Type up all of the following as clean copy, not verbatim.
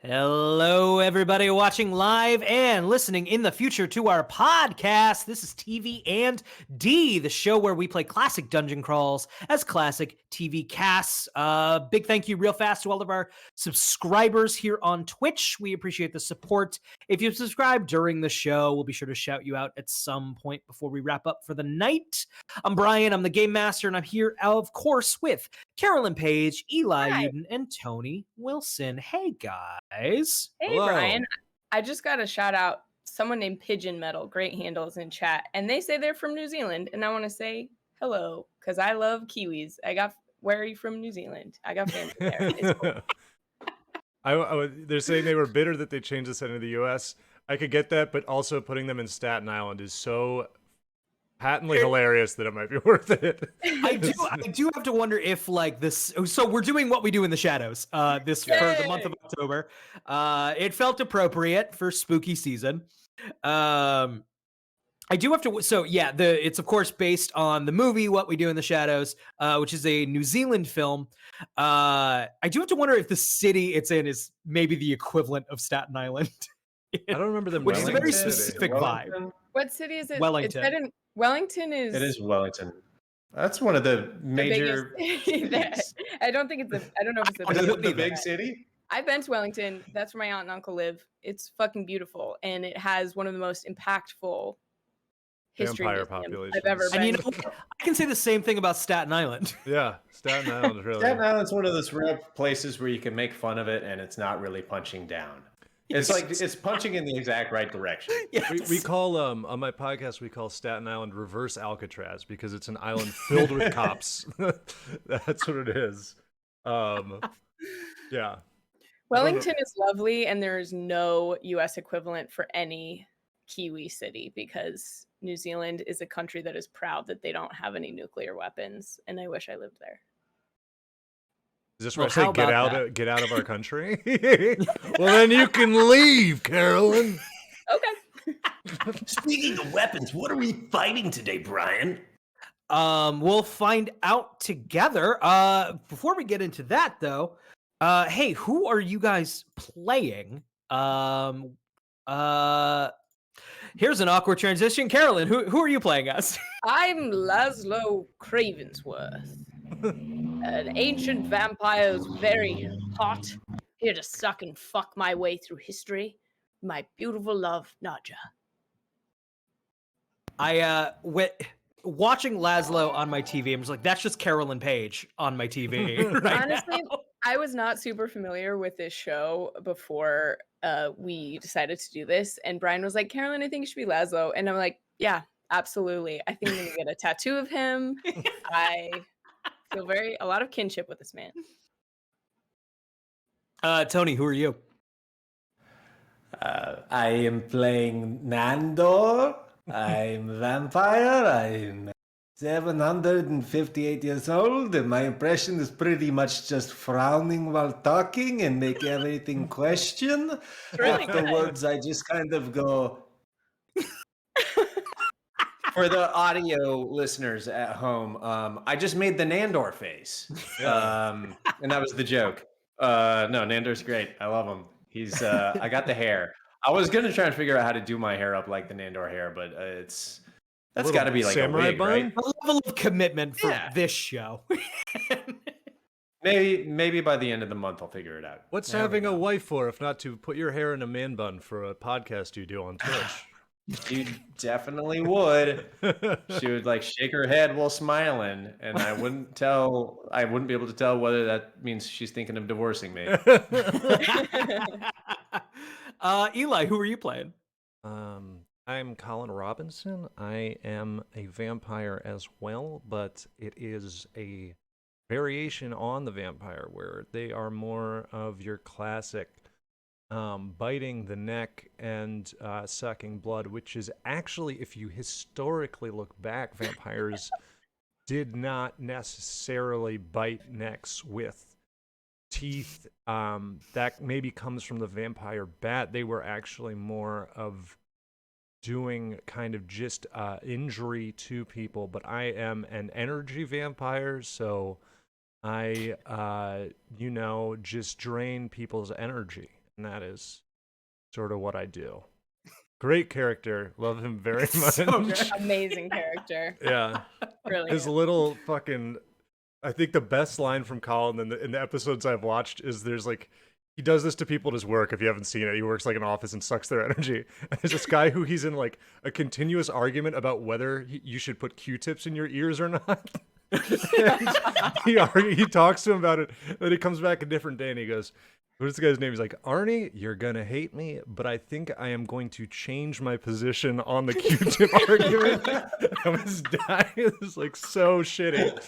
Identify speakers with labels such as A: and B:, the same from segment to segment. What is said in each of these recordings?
A: Hello, everybody watching live and listening in the future to our podcast. This is TV&D, the show where we play classic dungeon crawls as classic TV casts. Big thank you real fast to all of our subscribers here on Twitch. We appreciate the support. If you subscribe during the show, we'll be sure to shout you out at some point before we wrap up for the night. I'm Brian, I'm the Game Master, and I'm here, of course, with Carolyn Page, Eli
B: Hi.
A: Uden, and Tony Wilson. Hey, guys.
B: Hey,
C: Hello.
B: Brian. I just got a shout out. Someone named Pigeon Metal, great handles in chat, and they say they're from New Zealand, and I want to say hello because I love Kiwis. Where are you from? New Zealand. I got family there. It's cool.
C: They're saying they were bitter that they changed the setting of the U.S. I could get that, but also putting them in Staten Island is so patently hilarious that it might be worth it.
A: I do have to wonder if like this. So we're doing what we do in the shadows. For the month of October. It felt appropriate for spooky season. I do have to. So yeah, it's of course based on the movie What We Do in the Shadows, which is a New Zealand film. I do have to wonder if the city it's in is maybe the equivalent of Staten Island.
C: I don't remember them.
A: Which is a very specific vibe.
B: What city is it?
A: Wellington.
B: It's set in Wellington.
D: It is Wellington. That's one of the major.
B: I don't think it's. I don't know if it's
D: the big city.
B: I've been to Wellington. That's where my aunt and uncle live. It's fucking beautiful, and it has one of the most impactful history
C: Vampire
B: museums
C: populations.
B: I've ever been.
A: And you know, I can say the same thing about Staten Island.
C: Yeah, Staten Island is really.
D: Staten Island's one of those rare places where you can make fun of it, and it's not really punching down. It's like it's punching in the exact right direction.
A: Yes.
C: We call on my podcast we call Staten Island reverse Alcatraz because it's an island filled with cops. That's what it is. Yeah.
B: Wellington is lovely, and there is no U.S. equivalent for any Kiwi city because New Zealand is a country that is proud that they don't have any nuclear weapons, and I wish I lived there.
C: Is this where I say get out of our country? Well, then you can leave, Carolyn.
B: Okay.
E: Speaking of weapons, what are we fighting today, Brian?
A: We'll find out together. Before we get into that, though, hey, who are you guys playing? Here's an awkward transition. Carolyn, who are you playing as?
B: I'm Laszlo Cravensworth, an ancient vampire who's very hot, here to suck and fuck my way through history. My beautiful love, Nadja.
A: Watching Laszlo on my TV, I'm just like, that's just Carolyn Page on my TV.
B: Honestly,
A: now.
B: I was not super familiar with this show before we decided to do this, and Brian was like, Carolyn, I think it should be Laszlo, and I'm like, yeah, absolutely. I think I'm gonna get a tattoo of him. I feel a lot of kinship with this man.
A: Tony, who are you?
D: I am playing Nandor. I'm a vampire. I'm 758 years old, and my impression is pretty much just frowning while talking and make everything question.
B: Really
D: Afterwards, I just kind of go. For the audio listeners at home, I just made the Nandor face, and that was the joke. No, Nandor's great. I love him. He's. I got the hair. I was gonna try and figure out how to do my hair up like the Nandor hair, but that's got to be like
C: samurai
D: a wig,
C: bun?
D: right?
A: A level of commitment for this show.
D: Maybe by the end of the month I'll figure it out.
C: What's having a wife for if not to put your hair in a man bun for a podcast you do on Twitch?
D: You definitely would. She would like shake her head while smiling, and I wouldn't be able to tell whether that means she's thinking of divorcing me.
A: Eli, who are you playing?
C: I'm Colin Robinson. I am a vampire as well, but it is a variation on the vampire where they are more of your classic biting the neck and sucking blood, which is actually, if you historically look back, vampires did not necessarily bite necks with teeth. That maybe comes from the vampire bat. They were actually more of doing kind of just injury to people, but I am an energy vampire, so I just drain people's energy. and that is sort of what I do. Great character. Love him very much.
A: So good.
B: Amazing character.
C: Yeah.
B: Really.
C: His little fucking... I think the best line from Colin in the episodes I've watched is there's like... He does this to people at his work, if you haven't seen it. He works like an office and sucks their energy. And there's this guy who he's in like a continuous argument about whether you should put Q-tips in your ears or not. He talks to him about it, then he comes back a different day and he goes, what's the guy's name? He's like, Arnie, you're gonna hate me, but I think I am going to change my position on the Q-tip argument. I was dying. It was like so shitty.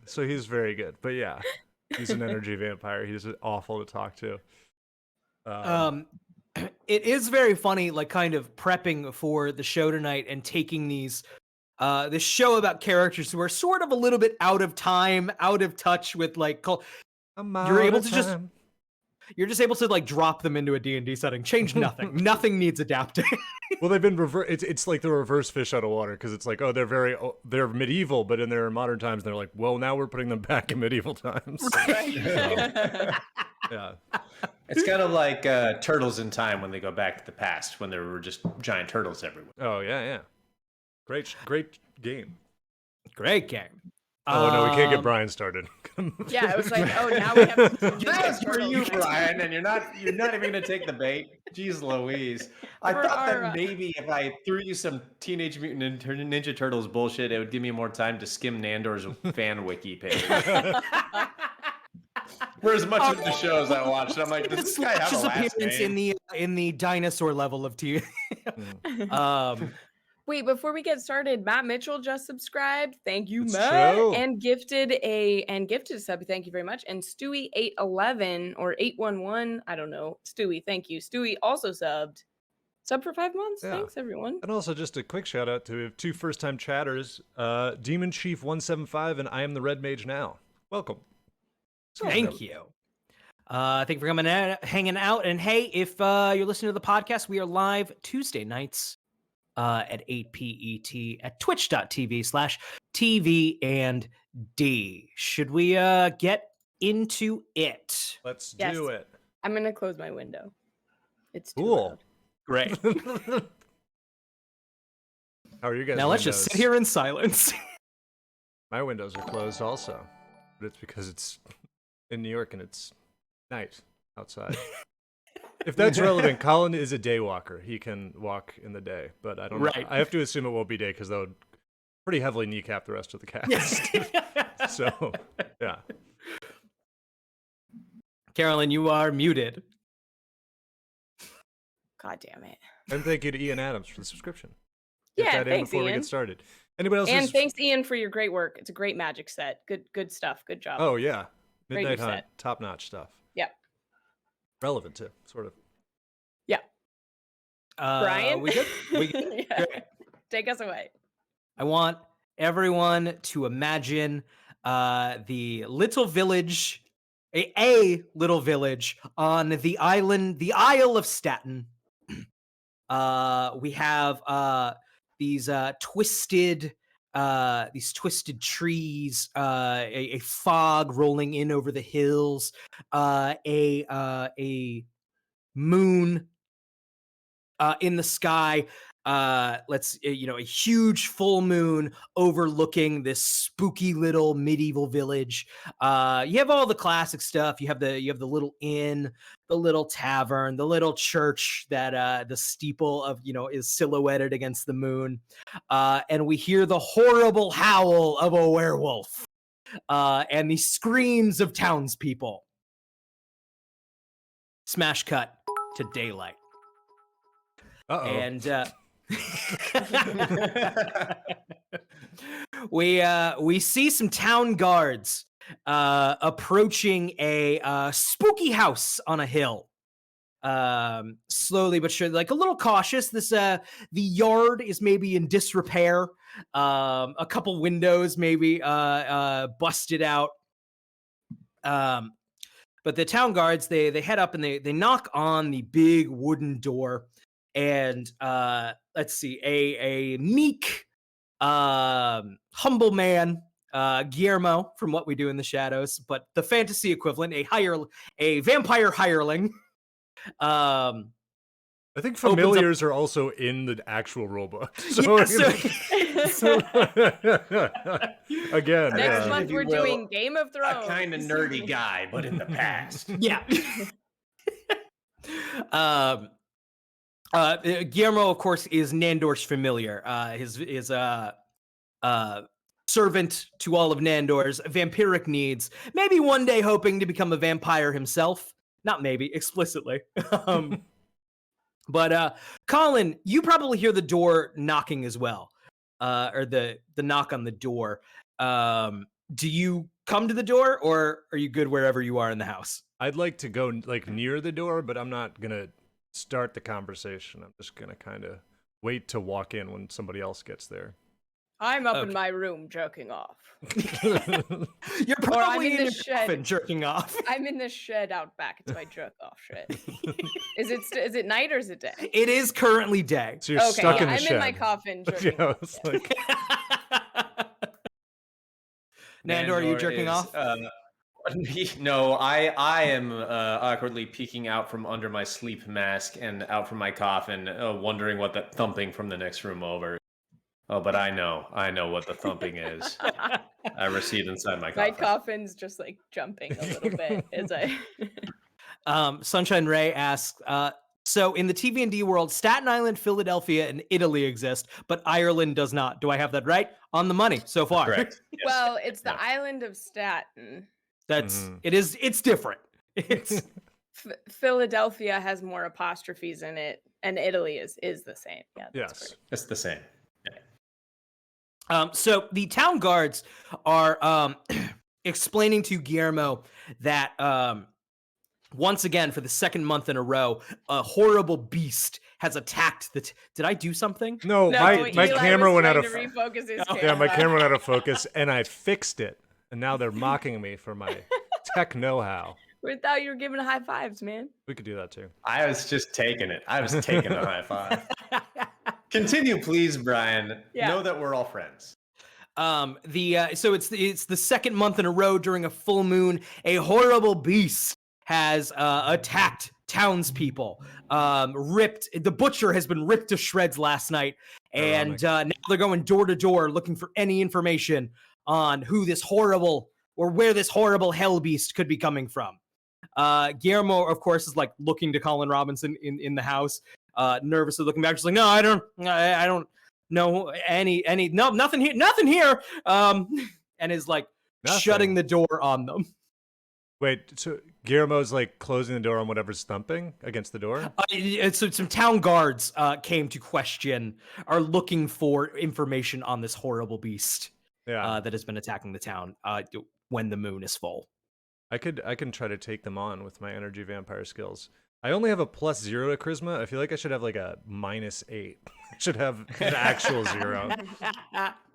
C: So he's very good, but yeah, he's an energy vampire. He's awful to talk to.
A: It is very funny, like kind of prepping for the show tonight and taking these this show about characters who are sort of a little bit out of time, out of touch with like you're just able to like drop them into a D&D setting, change nothing. Nothing needs adapting.
C: Well, they've been it's like the reverse fish out of water, because it's like, oh, they're medieval, but in their modern times they're like, well, now we're putting them back in medieval times.
B: Right.
C: Yeah.
D: It's kind of like Turtles in Time when they go back to the past, when there were just giant turtles everywhere.
C: Oh yeah. Great game.
A: Great game.
C: Oh no, we can't get Brian started.
B: Yeah, it was like, oh, now we have to
D: That's for you, Brian, and you're not even gonna take the bait. Jeez Louise. I thought that maybe if I threw you some Teenage Mutant Ninja Turtles bullshit, it would give me more time to skim Nandor's fan wiki page. For as much of the shows I watched, I'm like, does this guy have a last name?
A: in the dinosaur level of TV.
B: Wait, before we get started, Matt Mitchell just subscribed. Thank you,
C: It's
B: Matt.
C: true.
B: And gifted a sub. Thank you very much. And Stewie811 or 811, I don't know. Stewie, thank you. Stewie also subbed. Sub for 5 months.
C: Yeah.
B: Thanks, everyone.
C: And also just a quick shout out to 2 first-time chatters, Demon Chief 175 and I Am the Red Mage Now. Welcome.
A: Thank you. Thank you for coming out, hanging out. And hey, if you're listening to the podcast, we are live Tuesday nights at 8 PET at twitch.tv/TV&D. Should we get into it?
C: Let's
B: Yes.
C: do it.
B: I'm going to close my window. It's too
C: Cool.
B: loud.
A: Great.
C: How are you guys?
A: Now let's just sit here in silence.
C: My windows are closed also, but it's because it's in New York and it's night outside. If that's relevant, Colin is a day walker. He can walk in the day, but I don't know.
A: Right.
C: I have to assume it won't be day because that would pretty heavily kneecap the rest of the cast. So, yeah.
A: Carolyn, you are muted.
B: God damn it.
C: And thank you to Ian Adams for the subscription. Get
B: Yeah,
C: that in
B: thanks,
C: before we
B: Ian.
C: get started. Anybody else?
B: And thanks, Ian, for your great work. It's a great magic set. Good stuff. Good job.
C: Oh yeah,
B: Great
C: Midnight
B: new
C: Hunt,
B: set.
C: top notch stuff.
B: Yeah.
C: Relevant too, sort of.
B: Yeah. Brian?
A: We good?
B: Yeah. Take us away.
A: I want everyone to imagine the little village, a little village on the island, the Isle of Staten. We have these twisted trees, a fog rolling in over the hills, a moon in the sky. A huge full moon overlooking this spooky little medieval village. You have all the classic stuff. You have the little inn, the little tavern, the little church that the steeple of is silhouetted against the moon, and we hear the horrible howl of a werewolf and the screams of townspeople. Smash cut to daylight.
C: Uh-oh.
A: And we see some town guards approaching a spooky house on a hill. Slowly but surely, like a little cautious. The yard is maybe in disrepair. A couple windows maybe busted out. But the town guards, they head up and they knock on the big wooden door. And let's see, a meek, humble man Guillermo from What We Do in the Shadows, but the fantasy equivalent, a vampire hireling.
C: I think
A: Opens up-
C: familiars are also in the actual rulebook. So, again,
B: Next
D: if
B: month
D: you
B: we're
D: will,
B: doing Game of
D: A
B: Thrones.
D: kind of nerdy guy, but in the past.
A: Yeah. Guillermo, of course, is Nandor's familiar. His servant to all of Nandor's vampiric needs. Maybe one day hoping to become a vampire himself. Not maybe, explicitly. But Colin, you probably hear the door knocking as well, or the knock on the door. Do you come to the door, or are you good wherever you are in the house?
C: I'd like to go like near the door, but I'm not gonna start the conversation. I'm just gonna kind of wait to walk in when somebody else gets there.
B: I'm up in
A: Okay.
B: my room jerking off.
A: You're
B: I'm
A: probably
B: in
A: in
B: the
A: your
B: shed.
A: coffin jerking off.
B: I'm in the shed out back. It's my jerk off shed. Is it night or is it day?
A: It is currently day.
C: So you're
B: Okay,
C: stuck in the
B: I'm
C: shed.
B: in my coffin jerking
C: Yeah,
B: off.
C: it's like,
A: Nandor, are you
D: Nandor
A: jerking
D: is,
A: off?
D: No, I am awkwardly peeking out from under my sleep mask and out from my coffin, wondering what the thumping from the next room over. Oh, but I know what the thumping is. I recede inside my
B: My
D: coffin.
B: coffin's just like jumping a little bit as I.
A: Sunshine Ray asks, so in the TV&D world, Staten Island, Philadelphia, and Italy exist, but Ireland does not. Do I have that right? On the money so far.
D: Correct. Yes.
B: Well, it's the
D: Yeah.
B: island of Staten.
A: That's
C: Mhm.
A: it's different. It's
B: Philadelphia has more apostrophes in it, and Italy is the same. Yeah. That's
C: yes.
B: correct.
D: It's the same.
A: so the town guards are explaining to Guillermo that once again, for the second month in a row, a horrible beast has attacked the. Did I do something?
C: No,
B: No,
C: my
B: Eli
C: camera
B: was
C: went out
B: trying
C: of
B: to refocus his camera.
C: yeah, my camera went out of focus, and I fixed it, and now they're mocking me for my tech know-how.
B: We thought you were giving high fives, man.
C: We could do that too.
D: I was just taking it. I was taking a high five. Continue, please, Brian.
B: Yeah.
D: Know that we're all friends.
A: So it's the second month in a row during a full moon, a horrible beast has attacked townspeople. The butcher has been ripped to shreds last night, and now they're going door to door looking for any information on who this horrible or where this horrible hell beast could be coming from. Guillermo, of course, is like looking to Colin Robinson in the house, nervously looking back, just like, no, I don't know nothing here, and is like shutting the door on them.
C: Wait, so Guillermo's like closing the door on whatever's thumping against the door?
A: So some town guards came to question, are looking for information on this horrible beast that has been attacking the town when the moon is full.
C: I can try to take them on with my energy vampire skills. I only have a +0 to charisma. I feel like I should have like a -8. I should have an actual 0.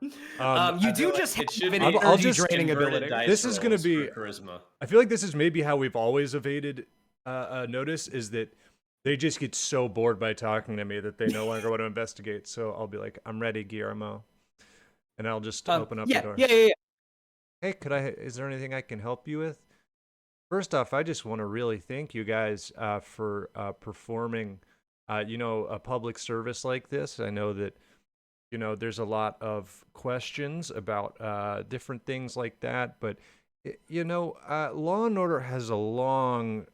A: You do just have an
C: I'll
A: energy
C: just
A: draining ability.
C: This is gonna be
D: charisma.
C: I feel like this is maybe how we've always evaded notice, is that they just get so bored by talking to me that they no longer want to investigate. So I'll be like, I'm ready, Guillermo. And I'll just open up the door.
A: Yeah.
C: Hey, is there anything I can help you with? First off, I just want to really thank you guys for performing, a public service like this. I know that, there's a lot of questions about different things like that, but Law and Order has a long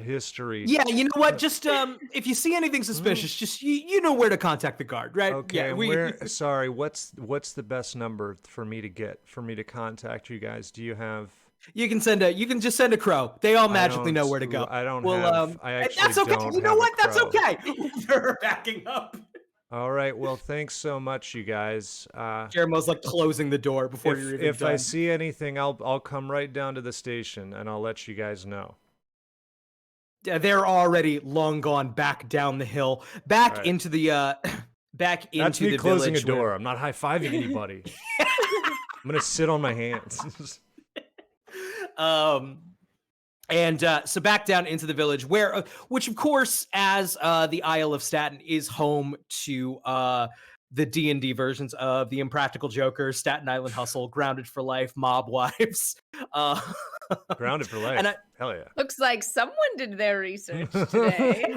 C: history.
A: Yeah, you know what? Just if you see anything suspicious, just you know where to contact the guard, right?
C: Okay.
A: Yeah,
C: Sorry. What's the best number for me to contact you guys? Do you have?
A: You can just send a crow. They all magically know where to go.
C: I don't
A: well,
C: have. I actually
A: that's okay.
C: don't
A: You know
C: have a
A: what? That's
C: crow.
A: okay. They're backing up.
C: All right. Well, thanks so much, you guys.
A: Guillermo's like closing the door before you're even
C: if
A: done.
C: I see anything, I'll come right down to the station and I'll let you guys know.
A: They're already long gone back down the hill, back into the back into
C: That's me
A: the
C: closing a
A: village
C: door. I'm not high-fiving anybody. I'm gonna sit on my hands.
A: So back down into the village, which of course, as the Isle of Staten is home to the D&D versions of The Impractical Joker, Staten Island Hustle, Grounded for Life, Mob Wives.
C: Grounded for Life.
A: And
C: Hell yeah.
B: Looks like someone did their research today.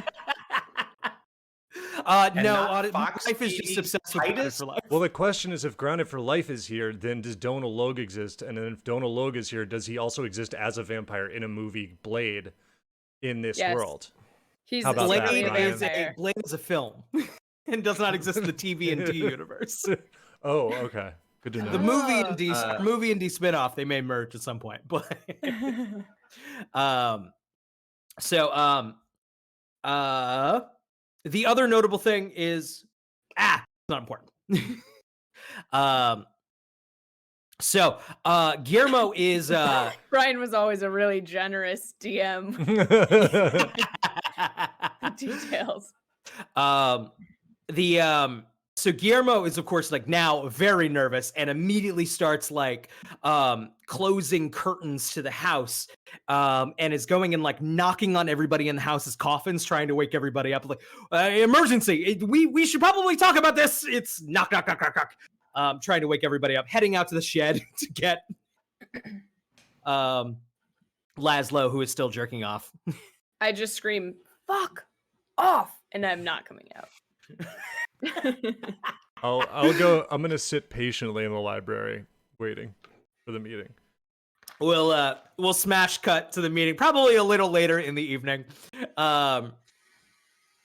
A: No,
D: Fox
A: Life is
D: TV
A: just obsessed with Grounded
D: Titus?
A: for Life.
C: Well, the question is, if Grounded for Life is here, then does Donal Logue exist? And then if Donal Logue is here, does he also exist as a vampire in a movie, Blade, in this
B: Yes.
C: world?
B: He's
C: How about that,
B: literally a
C: Brian?
B: vampire.
A: Blade is a film and does not exist in the TV&D universe.
C: Oh, okay. Good to know.
A: The movie and D
D: Uh,
A: movie and D spinoff they may merge at some point, but the other notable thing is it's not important. Guillermo is
B: Brian was always a really generous DM. Details.
A: So Guillermo is of course like now very nervous and immediately starts like closing curtains to the house and is going and like knocking on everybody in the house's coffins trying to wake everybody up like emergency, we should probably talk about this. It's knock knock knock knock knock, trying to wake everybody up, heading out to the shed to get Laszlo, who is still jerking off.
B: I just scream, "Fuck off!" and I'm not coming out.
C: I'll go. I'm gonna sit patiently in the library waiting for the meeting.
A: We'll smash cut to the meeting probably a little later in the evening,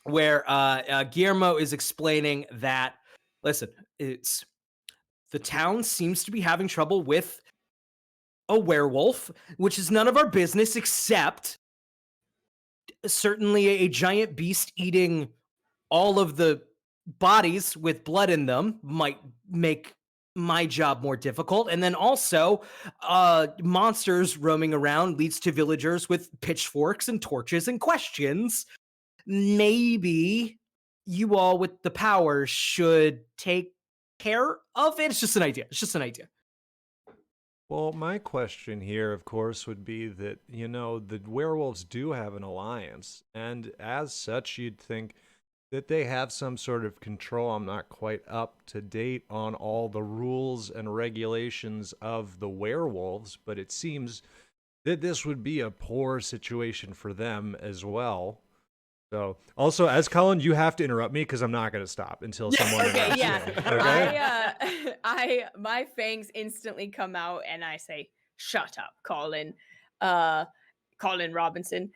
A: where Guillermo is explaining that listen, it's the town seems to be having trouble with a werewolf, which is none of our business except certainly a giant beast eating all of the bodies with blood in them might make my job more difficult. And then also monsters roaming around leads to villagers with pitchforks and torches and questions. Maybe you all with the power should take care of it. It's just an idea.
C: Well, my question here, of course, would be that, you know, the werewolves do have an alliance, and as such, you'd think that they have some sort of control. I'm not quite up to date on all the rules and regulations of the werewolves, but it seems that this would be a poor situation for them as well. So, also, as Colin, you have to interrupt me because I'm not going to stop until someone interrupts me.
B: Okay? My fangs instantly come out and I say, "Shut up, Colin Robinson."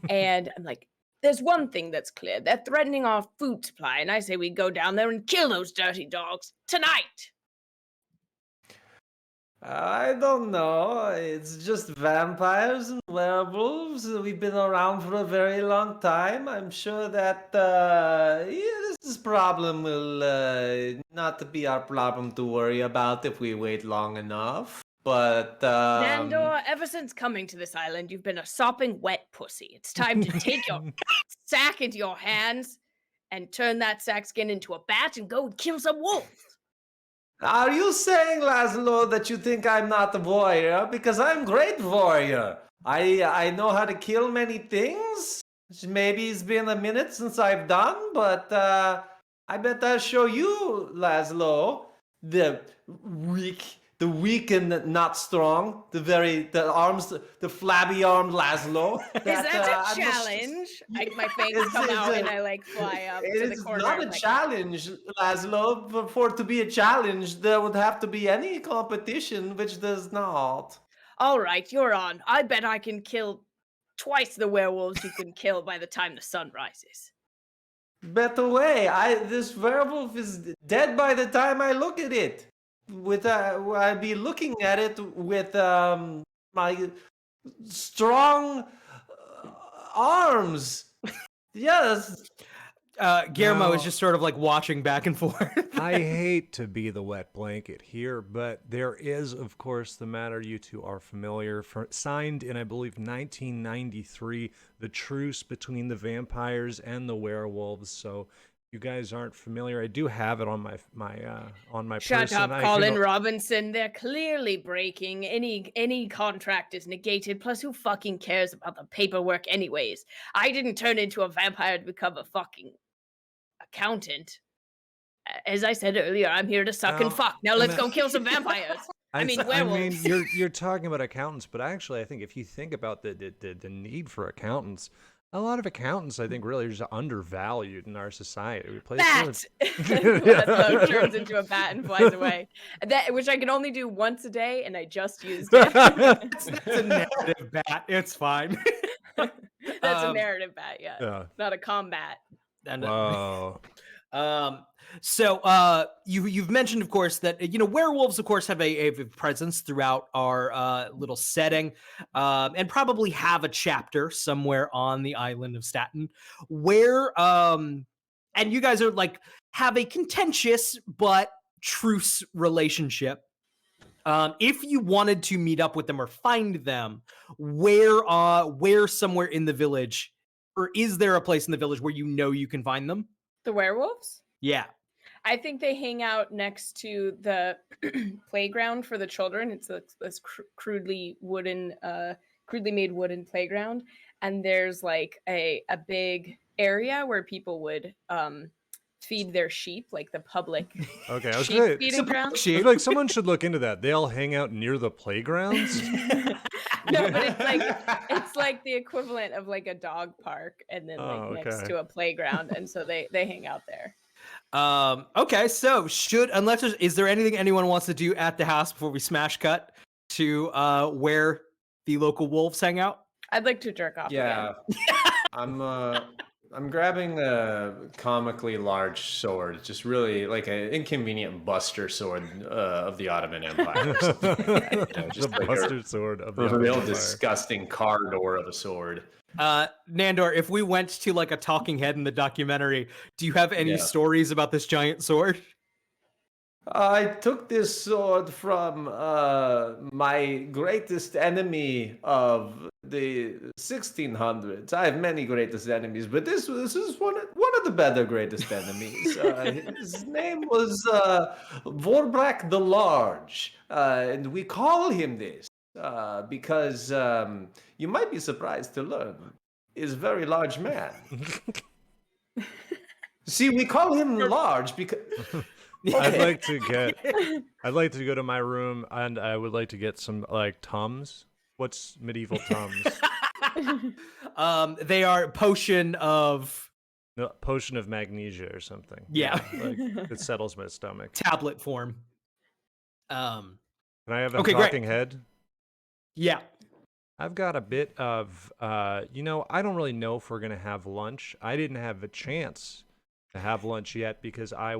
B: And I'm like, "There's one thing that's clear. They're threatening our food supply, and I say we go down there and kill those dirty dogs tonight."
D: I don't know. It's just vampires and werewolves. We've been around for a very long time. I'm sure that this problem will not be our problem to worry about if we wait long enough. But
B: Nandor, ever since coming to this island, you've been a sopping wet pussy. It's time to take your sack into your hands and turn that sack skin into a bat and go kill some wolves.
D: Are you saying, Laszlo, that you think I'm not a warrior? Because I'm great warrior. I know how to kill many things. Maybe it's been a minute since I've done, but I bet I'll show you, Laszlo, the weak and not strong, the flabby-armed Laszlo.
B: Is that a challenge? My fangs come out and I like fly up to the corner.
D: It's not a challenge, Laszlo. For it to be a challenge, there would have to be any competition, which there's not.
B: All right, you're on. I bet I can kill twice the werewolves you can kill by the time the sun rises.
D: Better way. This werewolf is dead by the time I look at it. I'd be looking at it with my strong arms. Yes.
A: Guillermo is just sort of like watching back and forth.
C: I hate to be the wet blanket here, but there is, of course, the matter you two are familiar, signed in, I believe, 1993, the truce between the vampires and the werewolves. So you guys aren't familiar. I do have it on my
B: Shut
C: person.
B: up, Colin Robinson. They're clearly breaking. Any contract is negated. Plus, who fucking cares about the paperwork anyways? I didn't turn into a vampire to become a fucking accountant. As I said earlier, I'm here to suck and fuck. Now let's go kill some vampires. I mean, werewolves.
C: I mean, you're talking about accountants, but actually, I think if you think about the need for accountants, a lot of accountants, I think, really are just undervalued in our society. We play
B: Bat! Laszlo turns into a bat and flies away. Which I can only do once a day, and I just used it.
A: That's a narrative bat. It's fine.
B: That's a narrative bat, yeah. Not a combat.
C: Wow.
A: So you've mentioned, of course, that werewolves, of course, have a presence throughout our little setting, and probably have a chapter somewhere on the island of Staten, where and you guys are like have a contentious but truce relationship. If you wanted to meet up with them or find them, where somewhere in the village, or is there a place in the village where you can find them?
B: The werewolves?
A: Yeah.
B: I think they hang out next to the playground for the children. It's this crudely made wooden playground, and there's like a big area where people would feed their sheep, like the public sheep feeding ground.
C: I feel like someone should look into that. They all hang out near the playgrounds.
B: No, but it's like the equivalent of like a dog park, and then next to a playground, and so they hang out there.
A: Okay, so is there anything anyone wants to do at the house before we smash cut to where the local wolves hang out?
B: I'd like to jerk off.
D: Yeah. I'm grabbing a comically large sword, just really like an inconvenient buster sword of the Ottoman Empire. Just
C: the
D: like
C: buster sword of the
D: a
C: Ottoman
D: real
C: Empire.
D: disgusting car door of a sword.
A: Nandor, if we went to like a talking head in the documentary, do you have any stories about this giant sword?
D: I took this sword from my greatest enemy of the 1600s. I have many greatest enemies, but this is one of the better greatest enemies. His name was Vorbrak the Large, and we call him this because you might be surprised to learn is a very large man. See, we call him large because.
C: I'd like to go to my room, and I would like to get some like Tums. What's medieval Tums?
A: They are potion of
C: magnesia or something.
A: Yeah.
C: Like, it settles my stomach.
A: Tablet form.
C: Can I have a talking head?
A: Yeah.
C: I've got a bit of I don't really know if we're gonna have lunch. I didn't have a chance to have lunch yet because I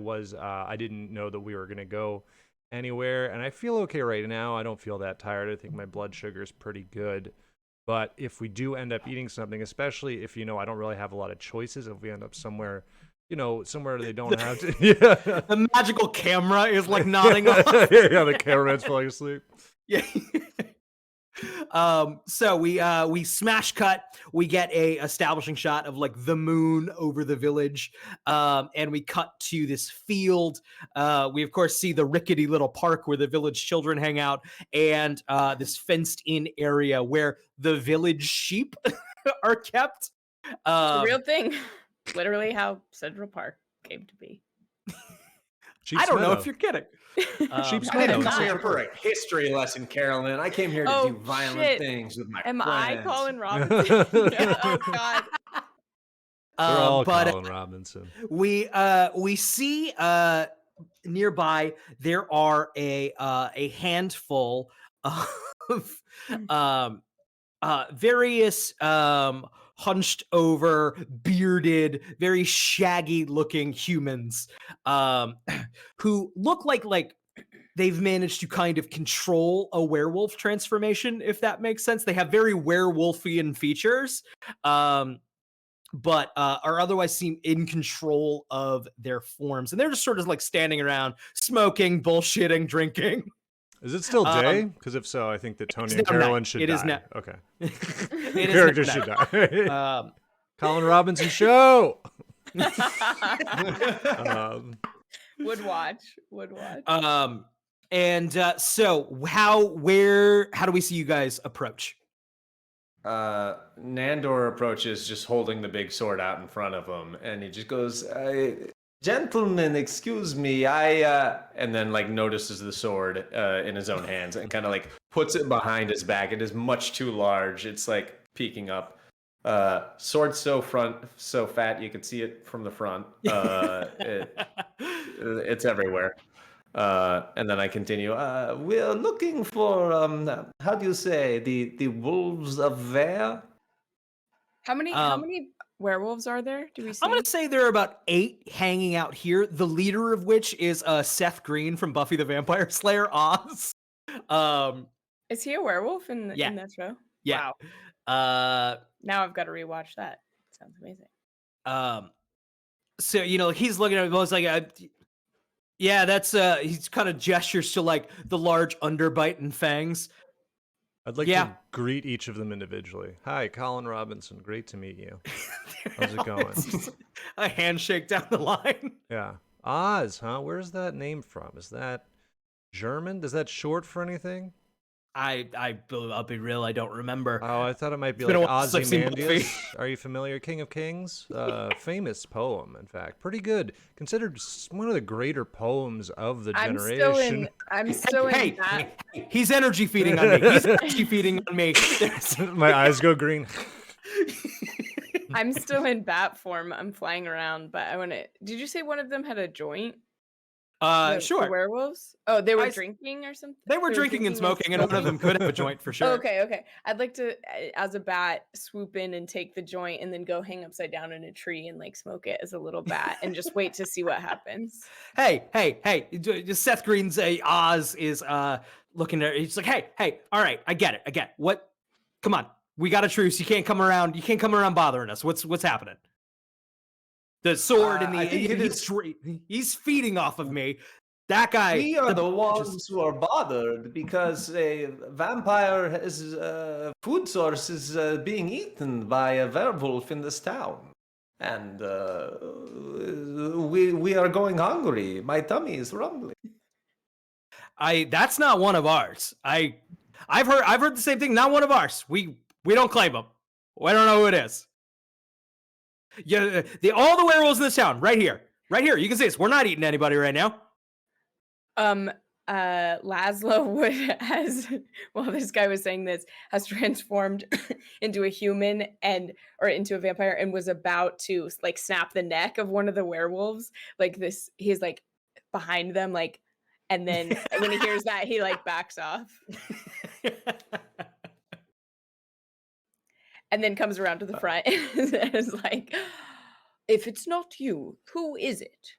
C: didn't know that we were gonna go anywhere, and I feel okay right now. I don't feel that tired. I think my blood sugar is pretty good. But if we do end up eating something, especially if I don't really have a lot of choices, if we end up somewhere somewhere they don't have to. Yeah.
A: The magical camera is like nodding off.
C: Yeah, the cameraman's falling asleep.
A: Yeah. So we smash cut, we get a establishing shot of like the moon over the village, and we cut to this field. We of course see the rickety little park where the village children hang out, and this fenced in area where the village sheep are kept.
B: It's the real thing. Literally how Central Park came to be.
A: I don't know if you're kidding.
C: Sheep's
D: I didn't
C: Meadow.
D: come here for a history lesson, Carolyn. I came here to do violent things with my
B: Am
D: friends.
B: I Colin Robinson? Oh God.
C: We're all
A: but
C: Colin Robinson.
A: we see nearby there are a handful of various hunched over, bearded, very shaggy looking humans who look like they've managed to kind of control a werewolf transformation, if that makes sense. They have very werewolfian features, but are otherwise seem in control of their forms. And they're just sort of like standing around, smoking, bullshitting, drinking.
C: Is it still day? Because if so, I think that Tony and
A: now
C: Carolyn
A: night.
C: should
A: It
C: die.
A: is now.
C: Okay.
A: It is
C: Characters
A: now
C: should
A: night.
C: die. Colin Robinson show.
B: Would watch.
A: So how do we see you guys approach?
D: Nandor approaches just holding the big sword out in front of him, and he just goes, Gentlemen, excuse me. And then like notices the sword in his own hands and kind of like puts it behind his back. It is much too large. It's like peeking up. Sword so fat you can see it from the front. It's everywhere. And then I continue. We're looking for how do you say the wolves of Ver?
B: How many werewolves are there? Do we see?
A: I'm gonna say there are about 8 hanging out here. The leader of which is Seth Green from Buffy the Vampire Slayer, Oz.
B: Is he a werewolf in
A: Yeah.
B: that show?
A: Yeah.
B: Wow. Now I've got to rewatch that. Sounds amazing.
A: So he's looking at it, like, yeah, that's he's kind of gestures to like the large underbite and fangs.
C: I'd like to greet each of them individually. Hi, Colin Robinson. Great to meet you. How's it going?
A: It's just a handshake down the line.
C: Yeah. Oz, huh? Where's that name from? Is that German? Is that short for anything?
A: I'll be real, I don't remember.
C: Oh, I thought it might be
A: It's been a
C: like
A: while since I've seen Buffy.
C: Ozymandias. Are you familiar? King of Kings? Famous poem, in fact. Pretty good. Considered one of the greater poems of the generation.
B: I'm still in that.
A: Hey, he's energy feeding on me. He's energy feeding on me.
C: My eyes go green.
B: I'm still in bat form. I'm flying around, but I want to. Did you say one of them had a joint?
A: Sure.
B: The werewolves? Oh, they were drinking or something?
A: They were drinking and smoking, and one of them could have a joint for sure.
B: Okay. I'd like to, as a bat, swoop in and take the joint and then go hang upside down in a tree and like smoke it as a little bat and just wait to see what happens.
A: Hey. Seth Green's Oz is looking at he's like, hey, all right, I get it. What? Come on. We got a truce. You can't come around bothering us. What's happening? The sword and he's feeding off of me. That guy.
D: We are the ones who are bothered because a vampire has food source is being eaten by a werewolf in this town, and we are going hungry. My tummy is rumbling.
A: That's not one of ours. I've heard the same thing. Not one of ours. We don't claim them. I don't know who it is. Yeah, all the werewolves in this town, right here. You can see this. We're not eating anybody right now.
B: Laszlo while this guy was saying this, has transformed into a human or into a vampire and was about to like snap the neck of one of the werewolves. Like this, he's like behind them, like, and then when he hears that, he like backs off. And then comes around to the front and is like, if it's not you, who is it?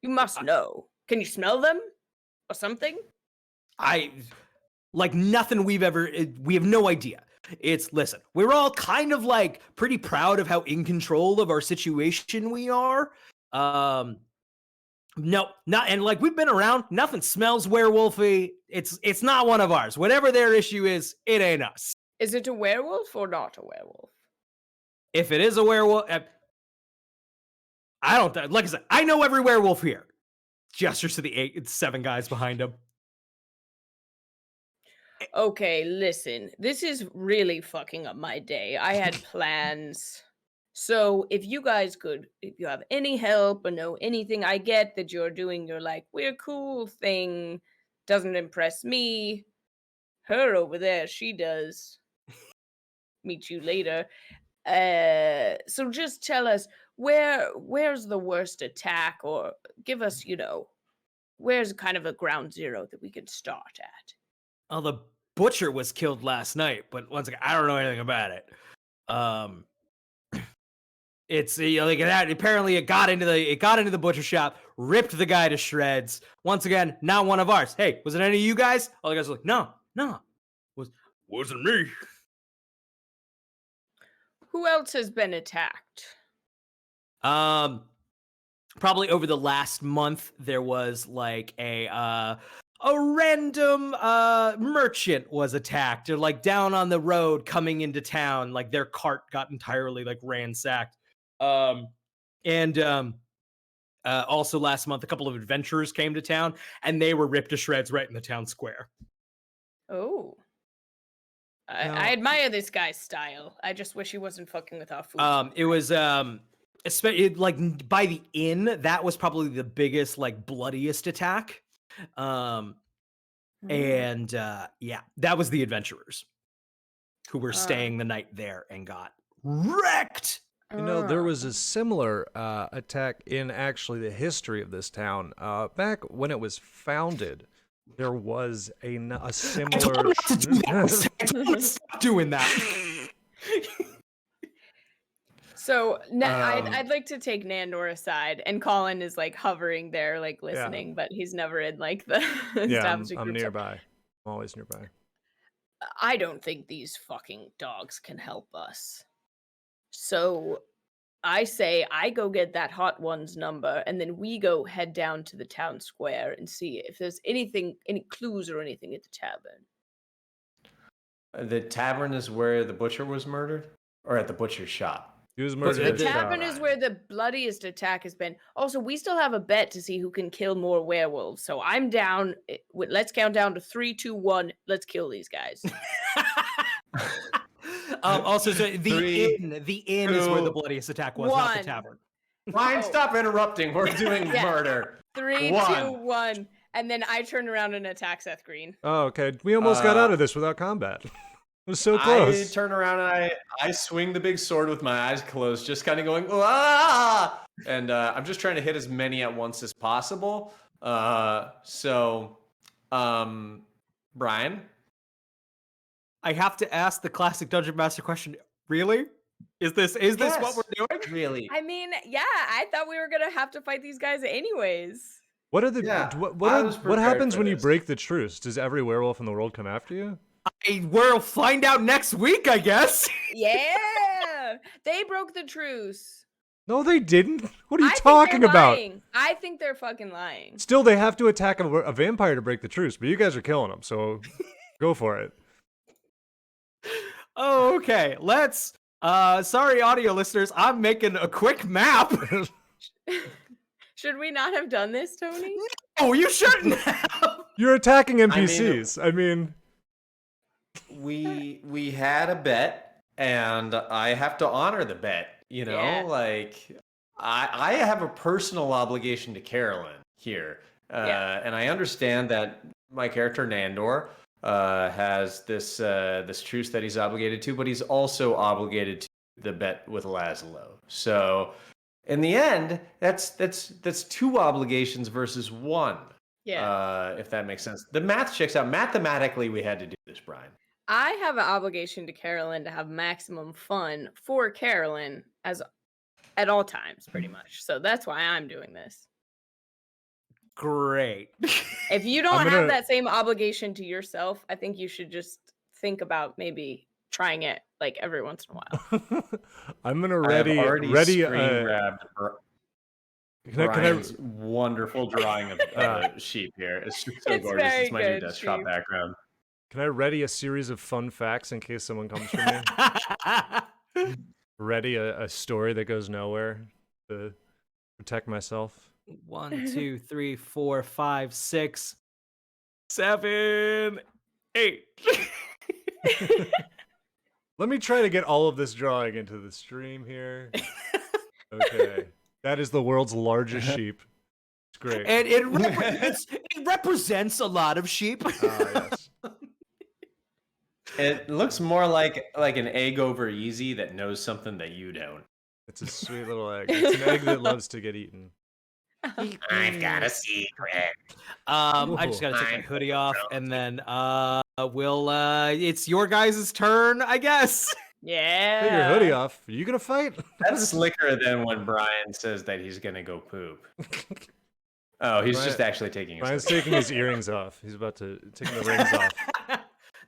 B: You must know. Can you smell them or something?
A: Like nothing we have no idea. Listen, we're all kind of like pretty proud of how in control of our situation we are. No, not, and like we've been around, nothing smells werewolfy. It's not one of ours. Whatever their issue is, it ain't us.
B: Is it a werewolf or not a werewolf?
A: If it is a werewolf, I don't. Like I said, I know every werewolf here. Gestures to the 7 guys behind him.
B: Okay, listen. This is really fucking up my day. I had plans. So if you have any help or know anything, I get that you're doing your like, we're cool thing. Doesn't impress me. Her over there, she does. Meet you later. So just tell us where's the worst attack, or give us, where's kind of a ground zero that we can start at.
A: Oh, the butcher was killed last night, but once again, I don't know anything about it. It's like that. Apparently, it got into the butcher shop, ripped the guy to shreds. Once again, not one of ours. Hey, was it any of you guys? All the guys were like, no, wasn't me.
B: Who else has been attacked?
A: Probably over the last month, there was like a random merchant was attacked, or like down on the road coming into town, like their cart got entirely like ransacked. Also last month, a couple of adventurers came to town and they were ripped to shreds right in the town square.
B: Oh. I admire this guy's style. I just wish he wasn't fucking with our food.
A: It was like by the inn, that was probably the biggest, like bloodiest attack. And yeah, that was the adventurers who were staying the night there and got wrecked.
C: You know, there was a similar attack in actually the history of this town. Back when it was founded, there was a similar.
A: I told him not to do that. I told him to stop doing that.
B: So I'd like to take Nandor aside, and Colin is like hovering there, like listening, but he's never in like the establishing
C: I'm
B: group.
C: nearby. I'm always nearby.
B: I don't think these fucking dogs can help us. So I say I go get that hot one's number, and then we go head down to the town square and see if there's any clues or anything at the tavern.
D: The tavern is where the butcher was murdered, or at the butcher's shop.
C: He was murdered.
B: The
C: at the
B: tavern
C: shop.
B: is where the bloodiest attack has been. Also, we still have a bet to see who can kill more werewolves. So I'm down. Let's count down to 3, 2, 1. Let's kill these guys.
A: Also, so the inn is where the bloodiest attack was, not the tavern.
D: Ryan, stop interrupting. We're doing murder.
B: 3, 2, 1. And then I turn around and attack Seth Green.
C: Oh, okay. We almost got out of this without combat. It was so close.
D: I turn around and I swing the big sword with my eyes closed, just kind of going, ah! And I'm just trying to hit as many at once as possible. Brian?
A: I have to ask the classic Dungeon Master question. Really? Is this what we're doing?
D: Really?
B: I mean, yeah, I thought we were going to have to fight these guys anyways.
C: What are the what happens when you
D: this.
C: break the truce? Does every werewolf in the world come after you?
A: We'll find out next week, I guess.
B: Yeah, they broke the truce.
C: No, they didn't. What are you
B: I think
C: talking
B: they're
C: about?
B: lying. I think they're fucking lying.
C: Still, they have to attack a vampire to break the truce, but you guys are killing them, so go for it.
A: Oh, okay. Let's. Sorry, audio listeners. I'm making a quick map.
B: Should we not have done this, Tony?
A: Oh, you shouldn't have.
C: You're attacking NPCs. I mean,
D: we had a bet, and I have to honor the bet. You know, like I have a personal obligation to Carolyn here, and I understand that my character Nandor has this truce that he's obligated to, but he's also obligated to the bet with Laszlo. So in the end, that's 2 obligations versus 1. Yeah. If that makes sense. The math checks out. Mathematically, we had to do this, Brian.
B: I have an obligation to Carolyn to have maximum fun for Carolyn at all times, pretty much. So that's why I'm doing this.
A: Great.
B: If you don't have that same obligation to yourself, I think you should just think about maybe trying it like every once in a while.
C: I'm gonna ready
D: screen grabbed Brian's wonderful drawing of sheep here. It's just so gorgeous. It's my new desktop background.
C: Can I ready a series of fun facts in case someone comes for me? Ready a story that goes nowhere to protect myself.
A: 1, 2, 3, 4, 5, 6, 7, 8.
C: Let me try to get all of this drawing into the stream here. Okay. That is the world's largest sheep. It's great.
A: And it represents a lot of sheep.
C: Yes.
D: It looks more like an egg over easy that knows something that you don't.
C: It's a sweet little egg. It's an egg that loves to get eaten.
E: I've got a secret.
A: I just gotta take my hoodie off, and then it's your guys' turn, I guess.
B: Yeah.
C: Take your hoodie off. Are you gonna fight?
D: That's slicker than when Brian says that he's gonna go poop. Oh, he's just actually taking his
C: Brian's taking his earrings off. He's about to take the rings off.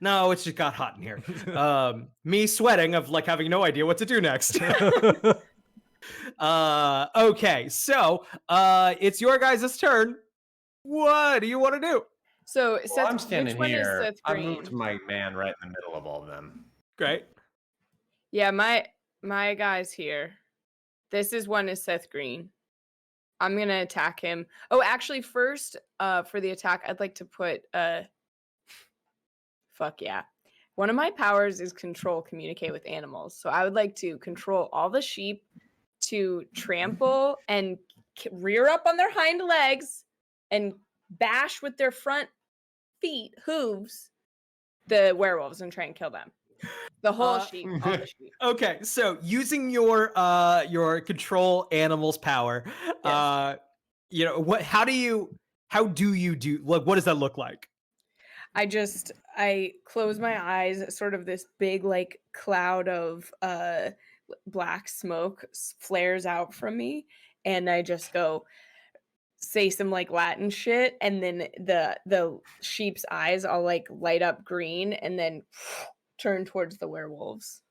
A: No, it's just got hot in here. Me sweating of like having no idea what to do next. Okay, so it's your guys' turn. What do you want to do?
B: So
D: well, I'm standing here. I moved my man right in the middle of all of them.
A: Great.
B: Yeah, my guy's here. This is Seth Green. I'm gonna attack him. Oh, actually, first, for the attack, I'd like to put fuck yeah. One of my powers is communicate with animals. So I would like to control all the sheep to trample and rear up on their hind legs and bash with their front feet, hooves, the werewolves and try and kill them. The whole sheep, all the sheep.
A: Okay, so using your control animals power,
B: Yes.
A: you know what? How do you do? Like, what does that look like?
B: I close my eyes, sort of this big like cloud of black smoke flares out from me, and I just go say some like Latin shit, and then the sheep's eyes all like light up green and then turn towards the werewolves.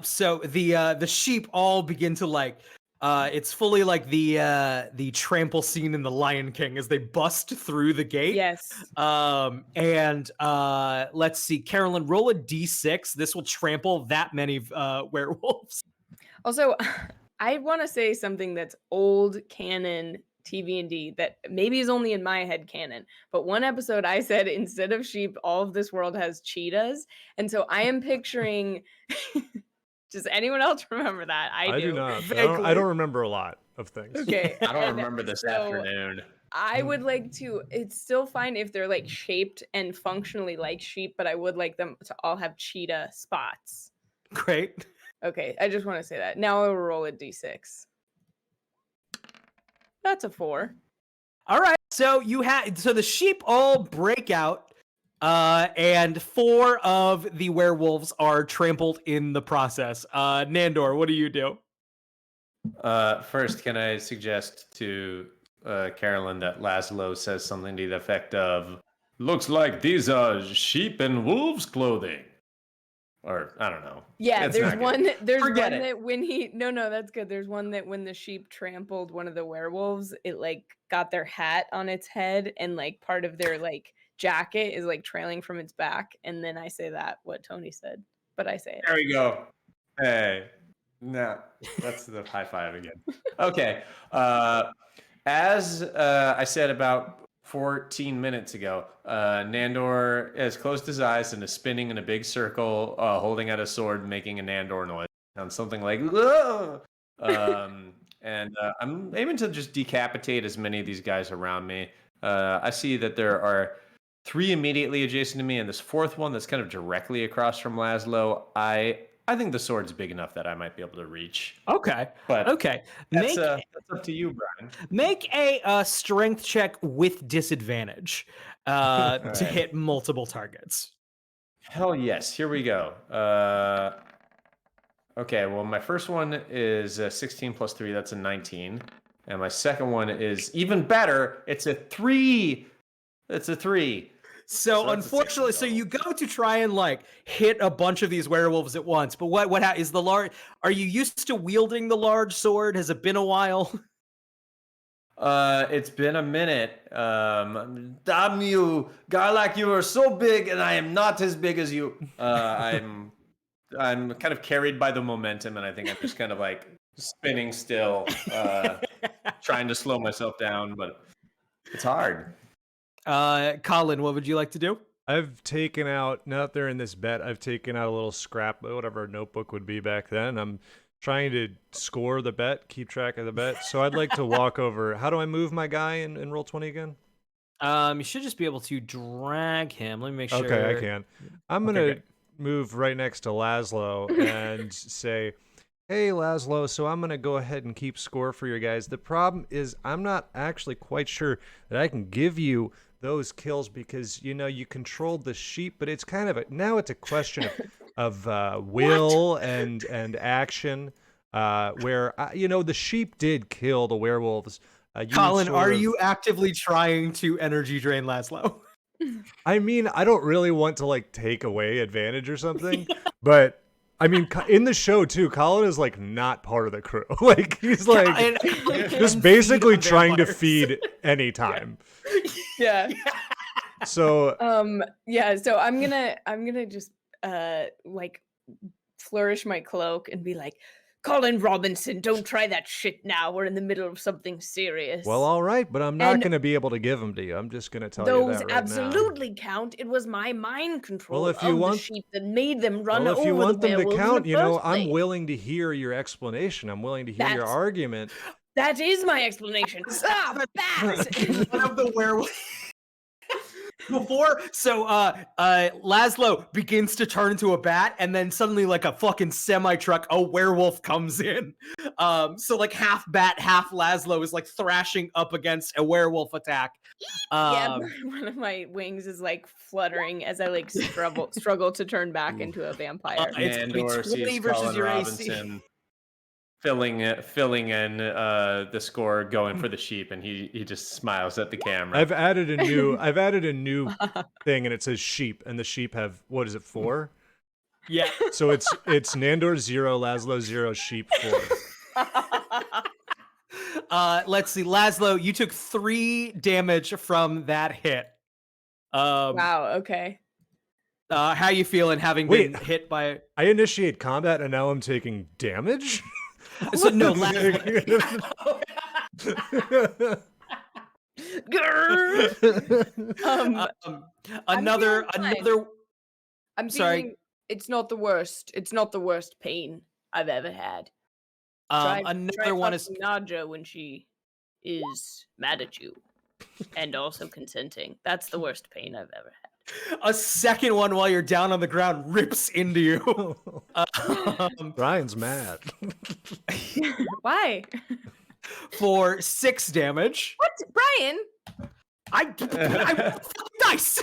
A: So the sheep all begin to like it's fully like the trample scene in the Lion King as they bust through the gate.
B: Yes.
A: And let's see, Carolyn, roll a d6. This will trample that many werewolves.
B: Also, I want to say something that's old canon TV&D that maybe is only in my head canon. But one episode I said instead of sheep, all of this world has cheetahs. And so I am picturing does anyone else remember that? I
C: do
B: do.
C: not.
A: Vaguely.
C: I don't remember a lot of things.
B: Okay.
D: I don't
B: and
D: remember this
B: so
D: afternoon.
B: I would like to, it's still fine if they're like shaped and functionally like sheep, but I would like them to all have cheetah spots.
A: Great.
B: Okay, I just want to say that. Now I will roll a d6. That's a 4.
A: All right. So the sheep all break out, and 4 of the werewolves are trampled in the process. Nandor, what do you do?
D: First, can I suggest to Carolyn that Laszlo says something to the effect of, "Looks like these are sheep and wolves' clothing," or I don't know.
B: Yeah,
D: It's
B: there's
D: not
B: one.
D: good.
B: There's
D: Forget
B: one
D: it.
B: that when he no, that's good. There's one that when the sheep trampled one of the werewolves, it like got their hat on its head and like part of their like jacket is like trailing from its back. And then I say that what Tony said, but I say it.
D: There we go. Hey, no, that's the high five again. Okay. As I said about 14 minutes ago, Nandor has closed his eyes and is spinning in a big circle, holding out a sword, making a Nandor noise. Sounds something like, "Ugh!" And I'm aiming to just decapitate as many of these guys around me. I see that there are 3 immediately adjacent to me, and this 4th one that's kind of directly across from Laszlo. I think the sword's big enough that I might be able to reach.
A: Okay.
D: But
A: Okay.
D: that's up to you, Brian.
A: Make a strength check with disadvantage to
D: right.
A: hit multiple targets.
D: Hell yes. Here we go. Okay, well, my first one is 16 plus 3. That's a 19. And my second one is even better. It's a 3. It's a 3.
A: So
D: that's a
A: unfortunately,
D: 16
A: so you go to try and like hit a bunch of these werewolves at once, but what is the large? Are you used to wielding the large sword? Has it been a while?
D: It's been a minute. Damn you, Garlac, you are so big, and I am not as big as you. I'm kind of carried by the momentum, and I think I'm just kind of like spinning still, trying to slow myself down, but it's hard.
A: Colin, what would you like to do?
C: I've taken out, now that they're in this bet, I've taken out a little scrap, whatever a notebook would be back then. I'm trying to score the bet, keep track of the bet. So I'd like to walk over. How do I move my guy in Roll20 again?
A: You should just be able to drag him. Let me make sure.
C: Okay, I can. I'm going
A: Okay,
C: to move right next to Laszlo and say, "Hey, Laszlo, so I'm going to go ahead and keep score for your guys. The problem is I'm not actually quite sure that I can give you those kills because, you know, you controlled the sheep, but it's kind of now it's a question of will and action, where, you know, the sheep did kill the werewolves.
A: Colin, are you actively trying to energy drain Laszlo?
C: I mean, I don't really want to like take away advantage or something, but I mean, in the show too, Colin is like not part of the crew. Like he's like just basically trying to feed anytime.
B: Yeah.
C: So
B: yeah, so I'm gonna just like flourish my cloak and be like, Colin Robinson, don't try that shit now. We're in the middle of something serious.
C: Well, all right, but I'm not
B: And
C: going to be able to give them to you. I'm just going to tell you
B: those
C: that right now.
B: absolutely count. It was my mind control
C: if you
B: of
C: want-
B: the sheep that made them run
C: Well, if
B: over
C: you want
B: the
C: them to
B: werewolves
C: count,
B: in the first
C: I'm
B: place.
C: willing to hear your explanation. I'm willing to hear your
B: That's-
C: argument.
B: That is my explanation. Stop that!
A: One of the werewolves. Laszlo begins to turn into a bat, and then suddenly, like a fucking semi truck, a werewolf comes in. So like half bat, half Laszlo is like thrashing up against a werewolf attack.
B: Yeah, one of my wings is like fluttering as I like struggle to turn back into a vampire.
A: It's gonna be
D: Nandor
A: 20
D: sees
A: versus
D: Colin
A: your AC.
D: Robinson filling in the score, going for the sheep, and he just smiles at the camera.
C: I've added a new thing, and it says sheep, and the sheep have, what is it, 4?
A: Yeah.
C: So it's Nandor 0, Laszlo 0, sheep 4.
A: Let's see, Laszlo, you took 3 damage from that hit.
B: Wow, okay.
A: How you feeling having
C: Wait.
A: been hit by?
C: I initiate combat, and now I'm taking damage?
A: So no, Laszlo. Another.
B: I'm
A: Sorry.
B: feeling it's not the worst. It's not the worst pain I've ever had. Try
A: Another one is.
B: fucking Nadja when she is mad at you and also consenting. That's the worst pain I've ever had.
A: A second one while you're down on the ground rips into you.
C: Brian's mad.
B: Why?
A: For 6 damage.
B: What, Brian?
A: I dice.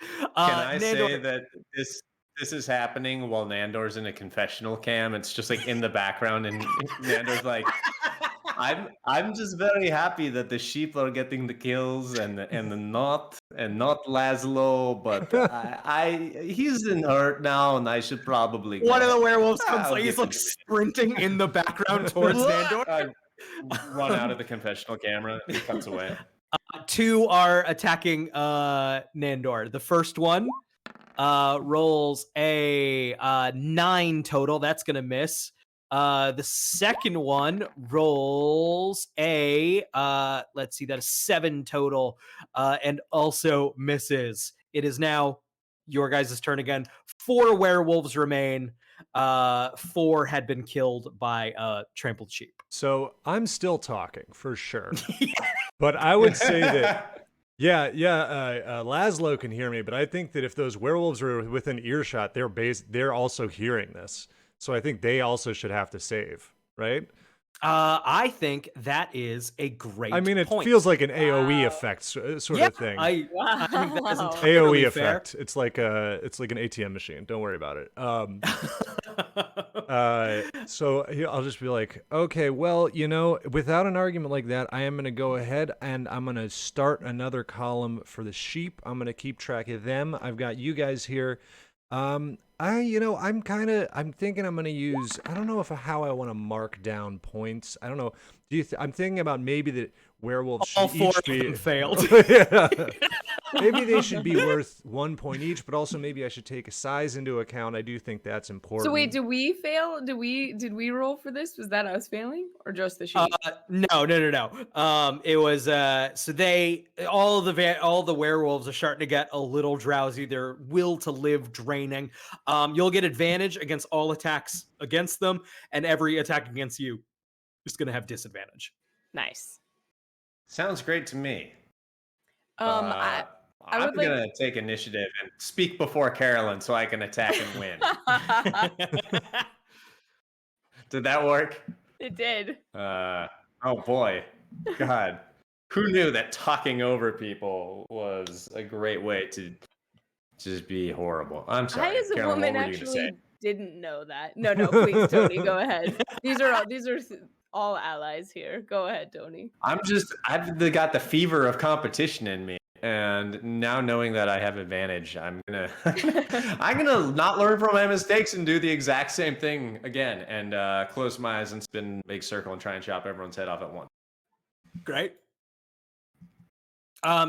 D: Can I say
A: Nandor-
D: that this is happening while Nandor's in a confessional cam? It's just like in the background, and Nandor's like, I'm just very happy that the sheep are getting the kills and not Laszlo, but he's in hurt now, and I should probably go.
A: One of the werewolves comes
D: I'll
A: like he's
D: get
A: like
D: him.
A: sprinting in the background towards Nandor.
D: I run out of the confessional camera. He cuts away.
A: 2 are attacking Nandor. The first one rolls a 9 total. That's gonna miss. The second one rolls a let's see, that's 7 total, and also misses. It is now your guys' turn again. 4 werewolves remain. 4 had been killed by trampled sheep.
C: So I'm still talking for sure, but I would say that Laszlo can hear me, but I think that if those werewolves are within earshot, they're also hearing this. So I think they also should have to save, right?
A: I think that is a great.
C: I mean, it
A: point.
C: feels like an AOE effect sort of thing.
A: I think that is
B: Wow.
A: entirely
C: AOE
A: fair.
C: effect. It's like an ATM machine. Don't worry about it. So I'll just be like, okay, well, without an argument like that, I am going to go ahead and I'm going to start another column for the sheep. I'm going to keep track of them. I've got you guys here. I'm thinking I'm going to use, I don't know how I want to mark down points. I don't know. I'm thinking about maybe that werewolves
A: All
C: should
A: 4
C: each
A: of
C: be
A: them failed.
C: Yeah. Maybe they should be worth 1 point each, but also maybe I should take a size into account. I do think that's important.
B: So wait, did we fail? Did we roll for this? Was that us failing or just the sheep?
A: No. It was so all the werewolves are starting to get a little drowsy. Their will to live draining. You'll get advantage against all attacks against them, and every attack against you is going to have disadvantage.
B: Nice.
D: Sounds great to me.
B: I
D: I'm
B: would like-
D: gonna take initiative and speak before Carolyn so I can attack and win. Did that work?
B: It did.
D: Oh boy, God, who knew that talking over people was a great way to just be horrible? I'm sorry,
B: I, as a
D: Carolyn,
B: woman,
D: what were you gonna say?
B: actually didn't know that. No, please, Tony, go ahead. These are all allies here. Go ahead, Tony.
D: I've got the fever of competition in me, and now knowing that I have advantage, I'm gonna not learn from my mistakes and do the exact same thing again, and close my eyes and spin a big circle and try and chop everyone's head off at once.
A: Great.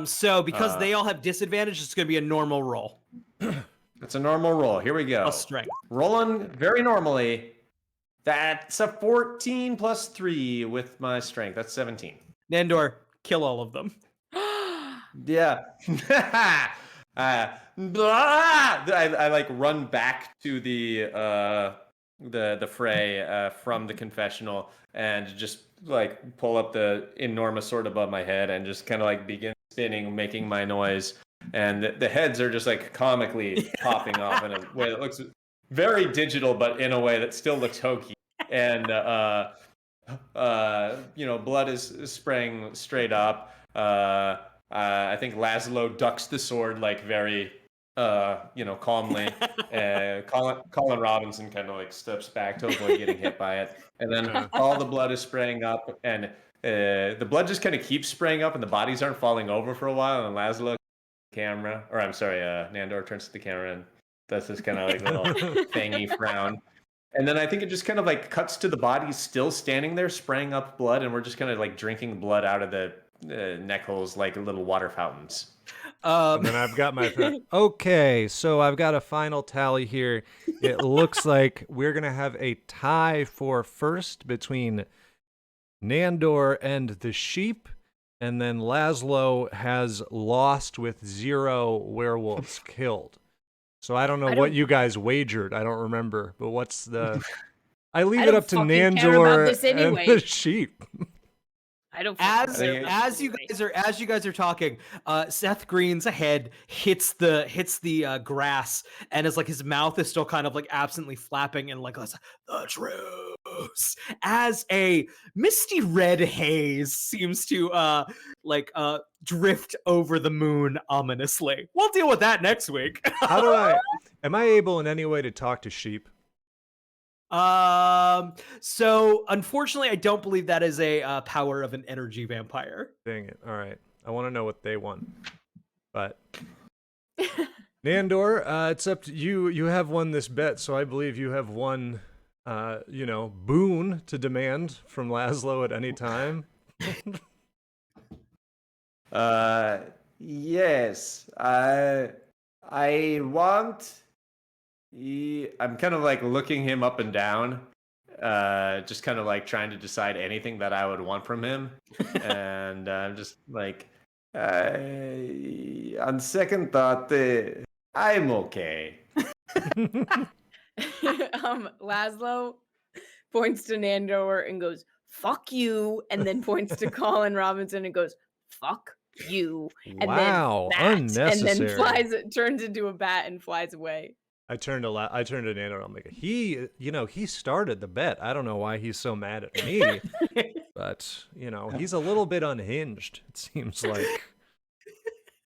A: So because they all have disadvantage, it's going to be a normal roll.
D: It's a normal roll. Here we go.
A: Plus strength.
D: Rolling very normally. That's a 14 plus 3 with my strength. That's 17.
A: Nandor, kill all of them.
D: Yeah. I like run back to the fray from the confessional and just like pull up the enormous sword above my head and just kind of like begin spinning, making my noise. And the heads are just like comically popping off in a way that looks very digital, but in a way that still looks hokey. And blood is spraying straight up. I think Laszlo ducks the sword like very, calmly. Colin Robinson kind of like steps back to avoid getting hit by it, and then all the blood is spraying up, and the blood just kind of keeps spraying up, and the bodies aren't falling over for a while. And Laszlo, Nandor turns to the camera and does this kind of like little fangy frown. And then I think it just kind of like cuts to the bodies still standing there, spraying up blood, and we're just kind of like drinking blood out of the neck holes like little water fountains.
C: And then I've got my okay, so I've got a final tally here. It looks like we're gonna have a tie for first between Nandor and the sheep, and then Laszlo has lost with 0 werewolves killed. So I don't know what you guys wagered. I don't remember, but what's the? I leave it up to Nandor
B: anyway.
C: and the sheep.
B: I don't.
A: As you guys are talking, Seth Green's head hits the grass, and it's like his mouth is still kind of like absently flapping, and like the truce as a misty red haze seems to drift over the moon ominously. We'll deal with that next week.
C: Am I able in any way to talk to sheep?
A: So unfortunately, I don't believe that is a power of an energy vampire.
C: Dang it. All right. I want to know what they want. But Nandor, it's up to you. You have won this bet, so I believe you have one, boon to demand from Laszlo at any time.
D: Yes. I want. I'm kind of like looking him up and down, just kind of like trying to decide anything that I would want from him. And I'm just like, on second thought, I'm okay.
B: Laszlo points to Nandor and goes, "Fuck you," and then points to Colin Robinson and goes, "Fuck you." And
C: wow,
B: then
C: unnecessary.
B: And then turns into a bat and flies away.
C: I turned to Nandor. I'm like, he started the bet. I don't know why he's so mad at me, but he's a little bit unhinged. It seems like.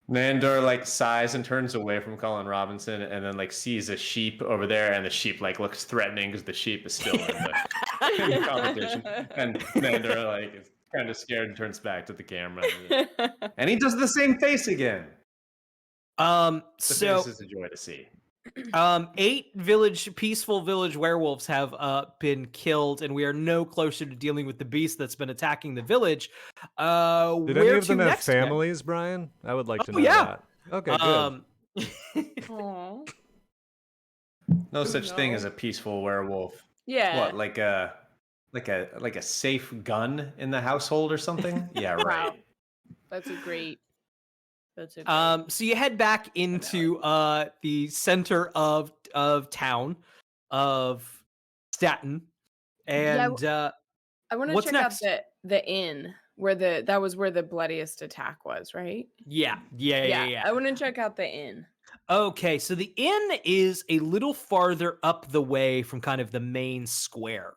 D: Nandor like sighs and turns away from Colin Robinson, and then like sees a sheep over there, and the sheep like looks threatening because the sheep is still in the competition, and Nandor like is kind of scared and turns back to the camera, and he does the same face again. The face is a joy to see.
A: 8 peaceful village werewolves have been killed, and we are no closer to dealing with the beast that's been attacking the village.
C: Did any of them have families, Brian? I would like to know that. Okay, good.
D: No such thing as a peaceful werewolf.
B: Yeah.
D: What, like a safe gun in the household or something? Yeah, right.
B: Wow. That's a great.
A: So you head back into the center of town of Staten, and
B: I want to check out the inn where that was where the bloodiest attack was, right?
A: Yeah.
B: I want to check out the inn.
A: Okay, so the inn is a little farther up the way from kind of the main square.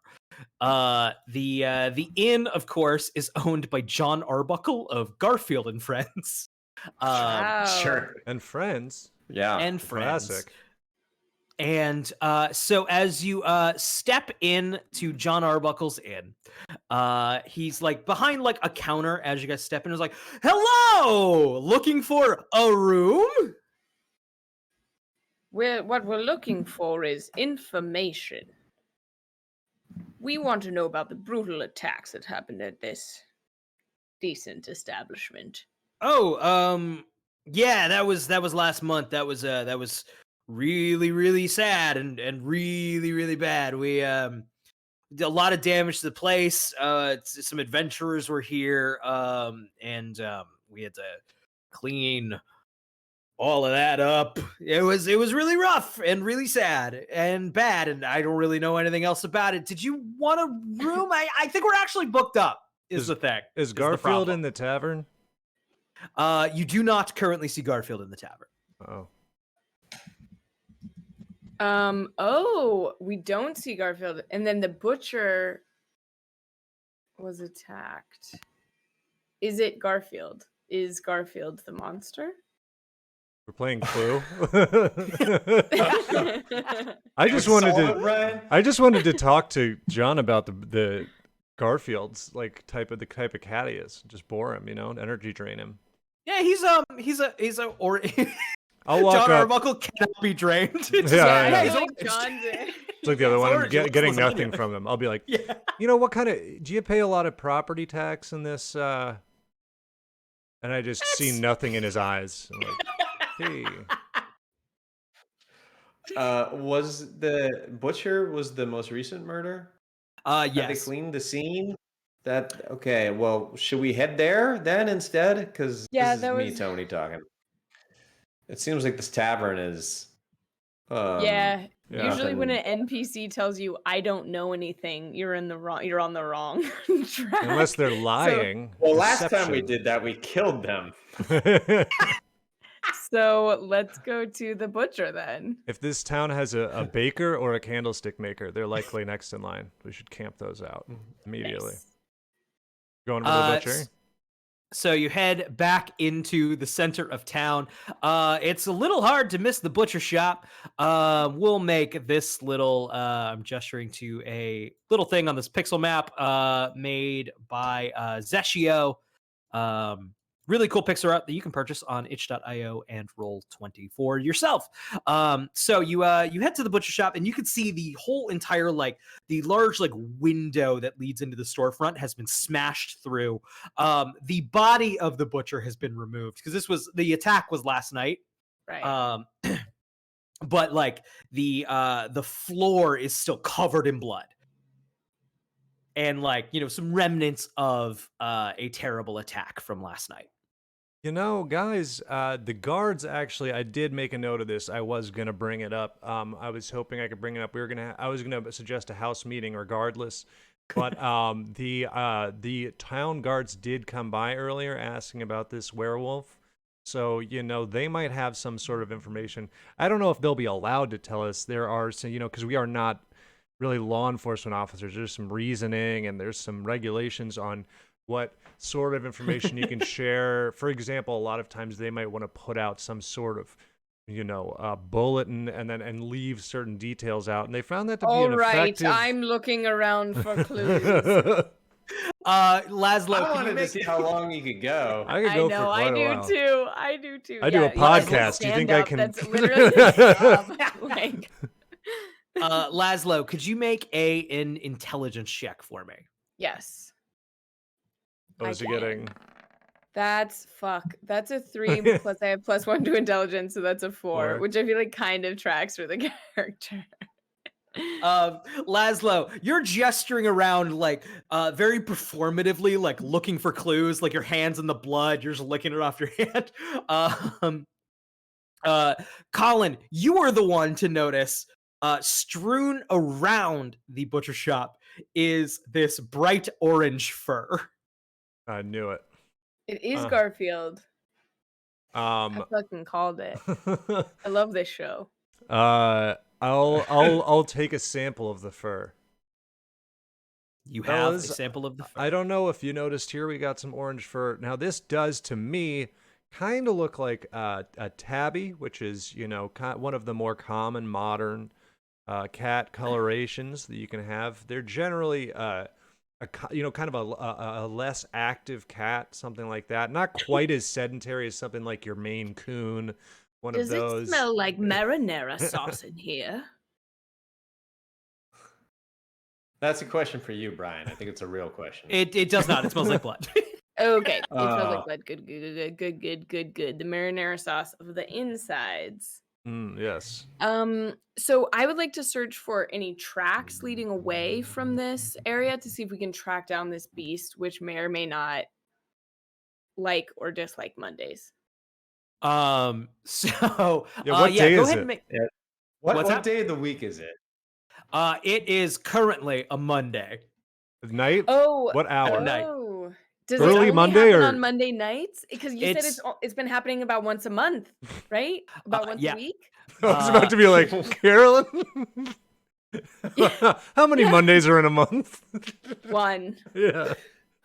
A: The inn, of course, is owned by John Arbuckle of Garfield and Friends.
D: Sure.
C: And Friends.
D: Yeah.
A: And Friends.
C: Classic.
A: And so as you step in to John Arbuckle's inn, he's like behind like a counter as you guys step in. Is like, "Hello, looking for a room?"
B: What we're looking for is information. We want to know about the brutal attacks that happened at this decent establishment.
A: Oh, yeah, that was last month. That was really, really sad and really, really bad. a lot of damage to the place. Some adventurers were here, and we had to clean all of that up. It was really rough and really sad and bad, and I don't really know anything else about it. Did you want a room? I think we're actually booked up. Is the thing.
C: Is Garfield in the tavern?
A: You do not currently see Garfield in the tavern.
B: Oh, we don't see Garfield. And then the butcher was attacked. Is it Garfield? Is Garfield the monster?
C: We're playing Clue. I just wanted to talk to John about the Garfield's type of cat he is. Just bore him, energy drain him.
A: Yeah, he's a or
C: I'll walk
A: John
C: up.
A: Arbuckle cannot be drained.
C: Yeah.
B: He's like John's it.
C: It's like the other one, I'm
A: orange.
C: getting
A: Looks like
C: nothing from them. I'll be like,
A: Yeah.
C: what kind of, do you pay a lot of property tax in this? And I just see nothing in his eyes. I'm like, hey.
D: Was the butcher the most recent murder? Have they
A: Yes.
D: cleaned the scene? Okay. Well, should we head there then instead? Because this is me, Tony, talking. It seems like this tavern is.
B: Yeah. Usually when
D: nothing-
B: an NPC tells you I don't know anything, you're on the wrong track.
C: Unless they're lying.
D: Well, last time we
C: Deception.
D: did that, we killed them.
B: So let's go to the butcher then.
C: If this town has a baker or a candlestick maker, they're likely next in line. We should camp those out immediately.
B: Nice.
C: Going to the butcher?
A: So you head back into the center of town. It's a little hard to miss the butcher shop. We'll make this little, I'm gesturing to a little thing on this pixel map made by Zeshio. Really cool pixel art that you can purchase on itch.io and Roll20 yourself. So you head to the butcher shop and you can see the whole entire the large window that leads into the storefront has been smashed through. The body of the butcher has been removed because the attack was last night.
B: Right.
A: But the floor is still covered in blood. And some remnants of a terrible attack from last night.
C: Guys, the guards actually, I did make a note of this. I was going to bring it up. I was hoping I could bring it up. I was going to suggest a house meeting regardless. But the town guards did come by earlier asking about this werewolf. So, they might have some sort of information. I don't know if they'll be allowed to tell us. There are some, because we are not really law enforcement officers. There's some reasoning and there's some regulations on what sort of information you can share. For example, a lot of times they might want to put out some sort of, bulletin and leave certain details out. And they found that to be
B: All
C: an
B: right,
C: effective.
B: I'm looking around for clues.
A: Laszlo,
D: I wanted to see how long you could go.
C: I could go
B: I know,
C: for quite
B: I
C: a
B: do
C: while.
B: too. I do too.
C: I do a
B: Yeah, you guys will
C: podcast. Do you think
B: stand
C: I
B: up.
C: can-
B: That's literally his job.
A: Laszlo, could you make an intelligence check for me?
B: Yes.
C: What
B: I
C: was he
B: can.
C: getting?
B: That's a 3 plus I have +1 to intelligence, so that's a 4,
C: Four.
B: which I feel like kind of tracks for the character.
A: Laszlo, you're gesturing around very performatively, looking for clues, your hands in the blood, you're just licking it off your hand. Colin, you are the one to notice strewn around the butcher shop is this bright orange fur.
C: I knew it.
B: It is Garfield. I
C: Um,
B: fucking called it. I love this show.
C: I'll take a sample of the fur.
A: You have a
C: Fellas,
A: sample of the fur.
C: I don't know if you noticed here, we got some orange fur. Now this does to me kind of look like a tabby, which is one of the more common modern cat colorations that you can have. They're generally kind of a less active cat, something like that. Not quite as sedentary as something like your Maine Coon. One
B: Does
C: of those.
B: it smell like marinara sauce in here?
D: That's a question for you, Brian. I think it's a real question.
A: It does not. It smells like blood.
B: Okay, it smells like blood. Good. The marinara sauce of the insides.
C: Yes.
B: So I would like to search for any tracks leading away from this area to see if we can track down this beast, which may or may not like or dislike Mondays.
A: So
C: Yeah, what
A: yeah,
C: day
A: go
C: is
A: ahead
C: it?
A: and make
D: What
A: What's that?
D: day of the week is it?
A: It is currently a Monday.
C: Night?
B: Oh,
C: What hour?
A: night.
B: oh. Does
C: Early
B: it only
C: Monday
B: happen
C: or-
B: on Monday nights? Because you said
A: It's
B: it's been happening about once a month, right? About once
A: yeah.
B: a week?
C: I was about to be like, Carolyn? How many Mondays are in a month?
B: One.
C: Yeah.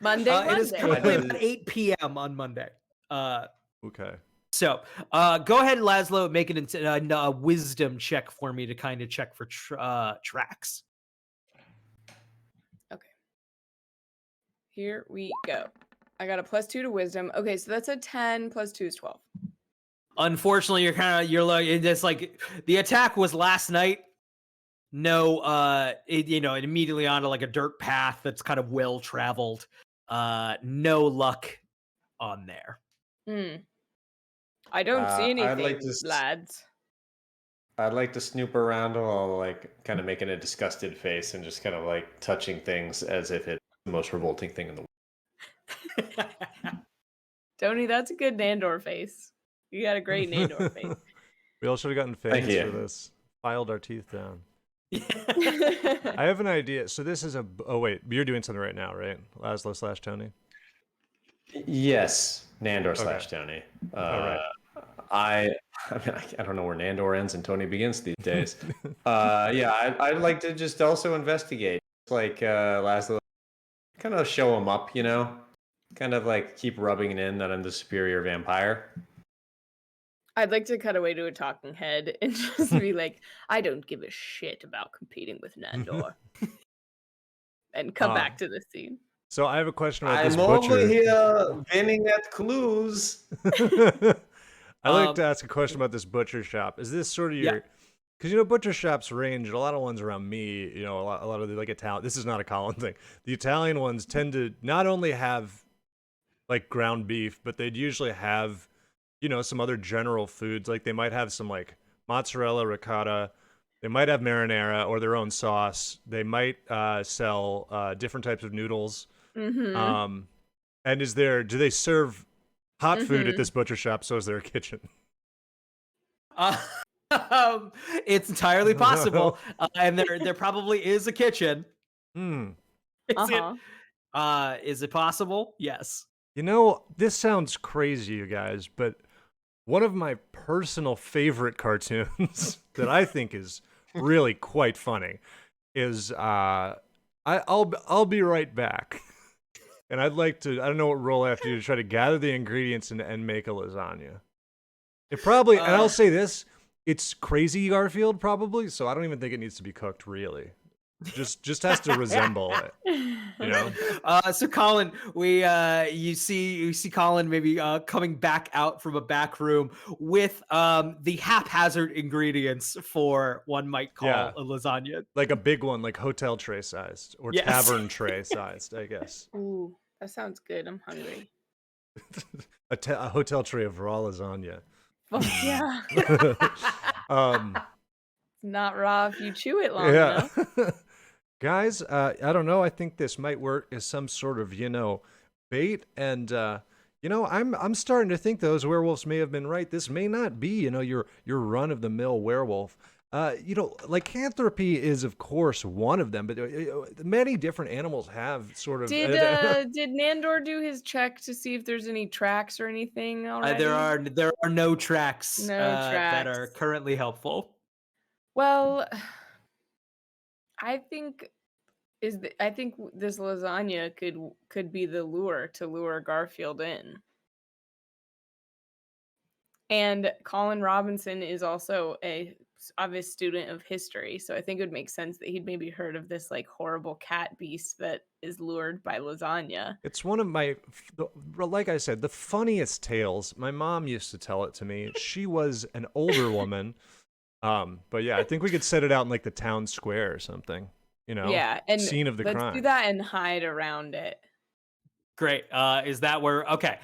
B: Monday,
A: It is
B: Monday.
A: currently
D: did-
A: about 8 p.m. on Monday.
C: Okay.
A: So go ahead, Laszlo, make it a wisdom check for me to kind of check for tracks.
B: Okay. Here we go. I got a +2 to wisdom. Okay, so that's a 10 + 2 is 12.
A: Unfortunately, you're like it's like the attack was last night. No, it immediately onto like a dirt path that's kind of well traveled. No luck on there.
B: I don't see
D: I'd
B: anything,
D: like to
B: lads.
D: I'd like to snoop around while like kind of making a disgusted face and just kind of like touching things as if it's the most revolting thing in the world.
B: Tony, that's a good Nandor face. You got a great Nandor face.
C: We all should have gotten
D: Thank
C: fans
D: you.
C: for this. Filed our teeth down. I have an idea. So this is oh wait, you're doing something right now, right? Laszlo / Tony.
D: Yes, Nandor
C: Okay.
D: / Tony.
C: Alright.
D: I mean, I don't know where Nandor ends and Tony begins these days. Yeah, I'd like to just also investigate, like Laszlo, kind of show him up, kind of like keep rubbing it in that I'm the superior vampire.
B: I'd like to cut away to a talking head and just be like, I don't give a shit about competing with Nandor. And come back to the scene.
C: So I have a question about this
D: I'm
C: butcher.
D: over here winning at clues.
C: I like to ask a question about this butcher shop. Is this sort of your? Because butcher shops range. A lot of ones around me, a lot of the like Italian. This is not a Colin thing. The Italian ones tend to not only have like ground beef, but they'd usually have, some other general foods. Like they might have some like mozzarella, ricotta. They might have marinara or their own sauce. They might sell different types of noodles.
B: Mm-hmm.
C: And do they serve hot food at this butcher shop? So is there a kitchen?
A: It's entirely possible, and there probably is a kitchen. Is it possible? Yes.
C: This sounds crazy, you guys, but one of my personal favorite cartoons that I think is really quite funny is I'll be right back. And I'd like to, I don't know what role I have to do to try to gather the ingredients and make a lasagna. It probably, and I'll say this, it's crazy Garfield probably, so I don't even think it needs to be cooked really. Just has to resemble it,
A: So Colin, you see Colin maybe coming back out from a back room with the haphazard ingredients for one might call a lasagna,
C: like a big one, like hotel tray sized or tavern tray sized, I guess.
B: Ooh, that sounds good. I'm hungry.
C: a hotel tray of raw lasagna.
B: Fuck yeah. It's not raw if you chew it long enough.
C: Guys, I don't know. I think this might work as some sort of, bait. And, I'm starting to think those werewolves may have been right. This may not be, your run-of-the-mill werewolf. Lycanthropy is, of course, one of them, but many different animals have sort of...
B: Did Nandor do his check to see if there's any tracks or anything already?
A: there are no tracks, that are
B: tracks.
A: currently helpful.
B: Well, I think this lasagna could be the lure to lure Garfield in. And Colin Robinson is also a obvious student of history, so I think it would make sense that he'd maybe heard of this like horrible cat beast that is lured by lasagna.
C: It's one of my, like I said, the funniest tales. My mom used to tell it to me. She was an older woman. But yeah, I think we could set it out in like the town square or something.
B: Yeah, and
C: scene of the crime.
B: let's do that and hide around it.
A: Great. Is that where? Okay.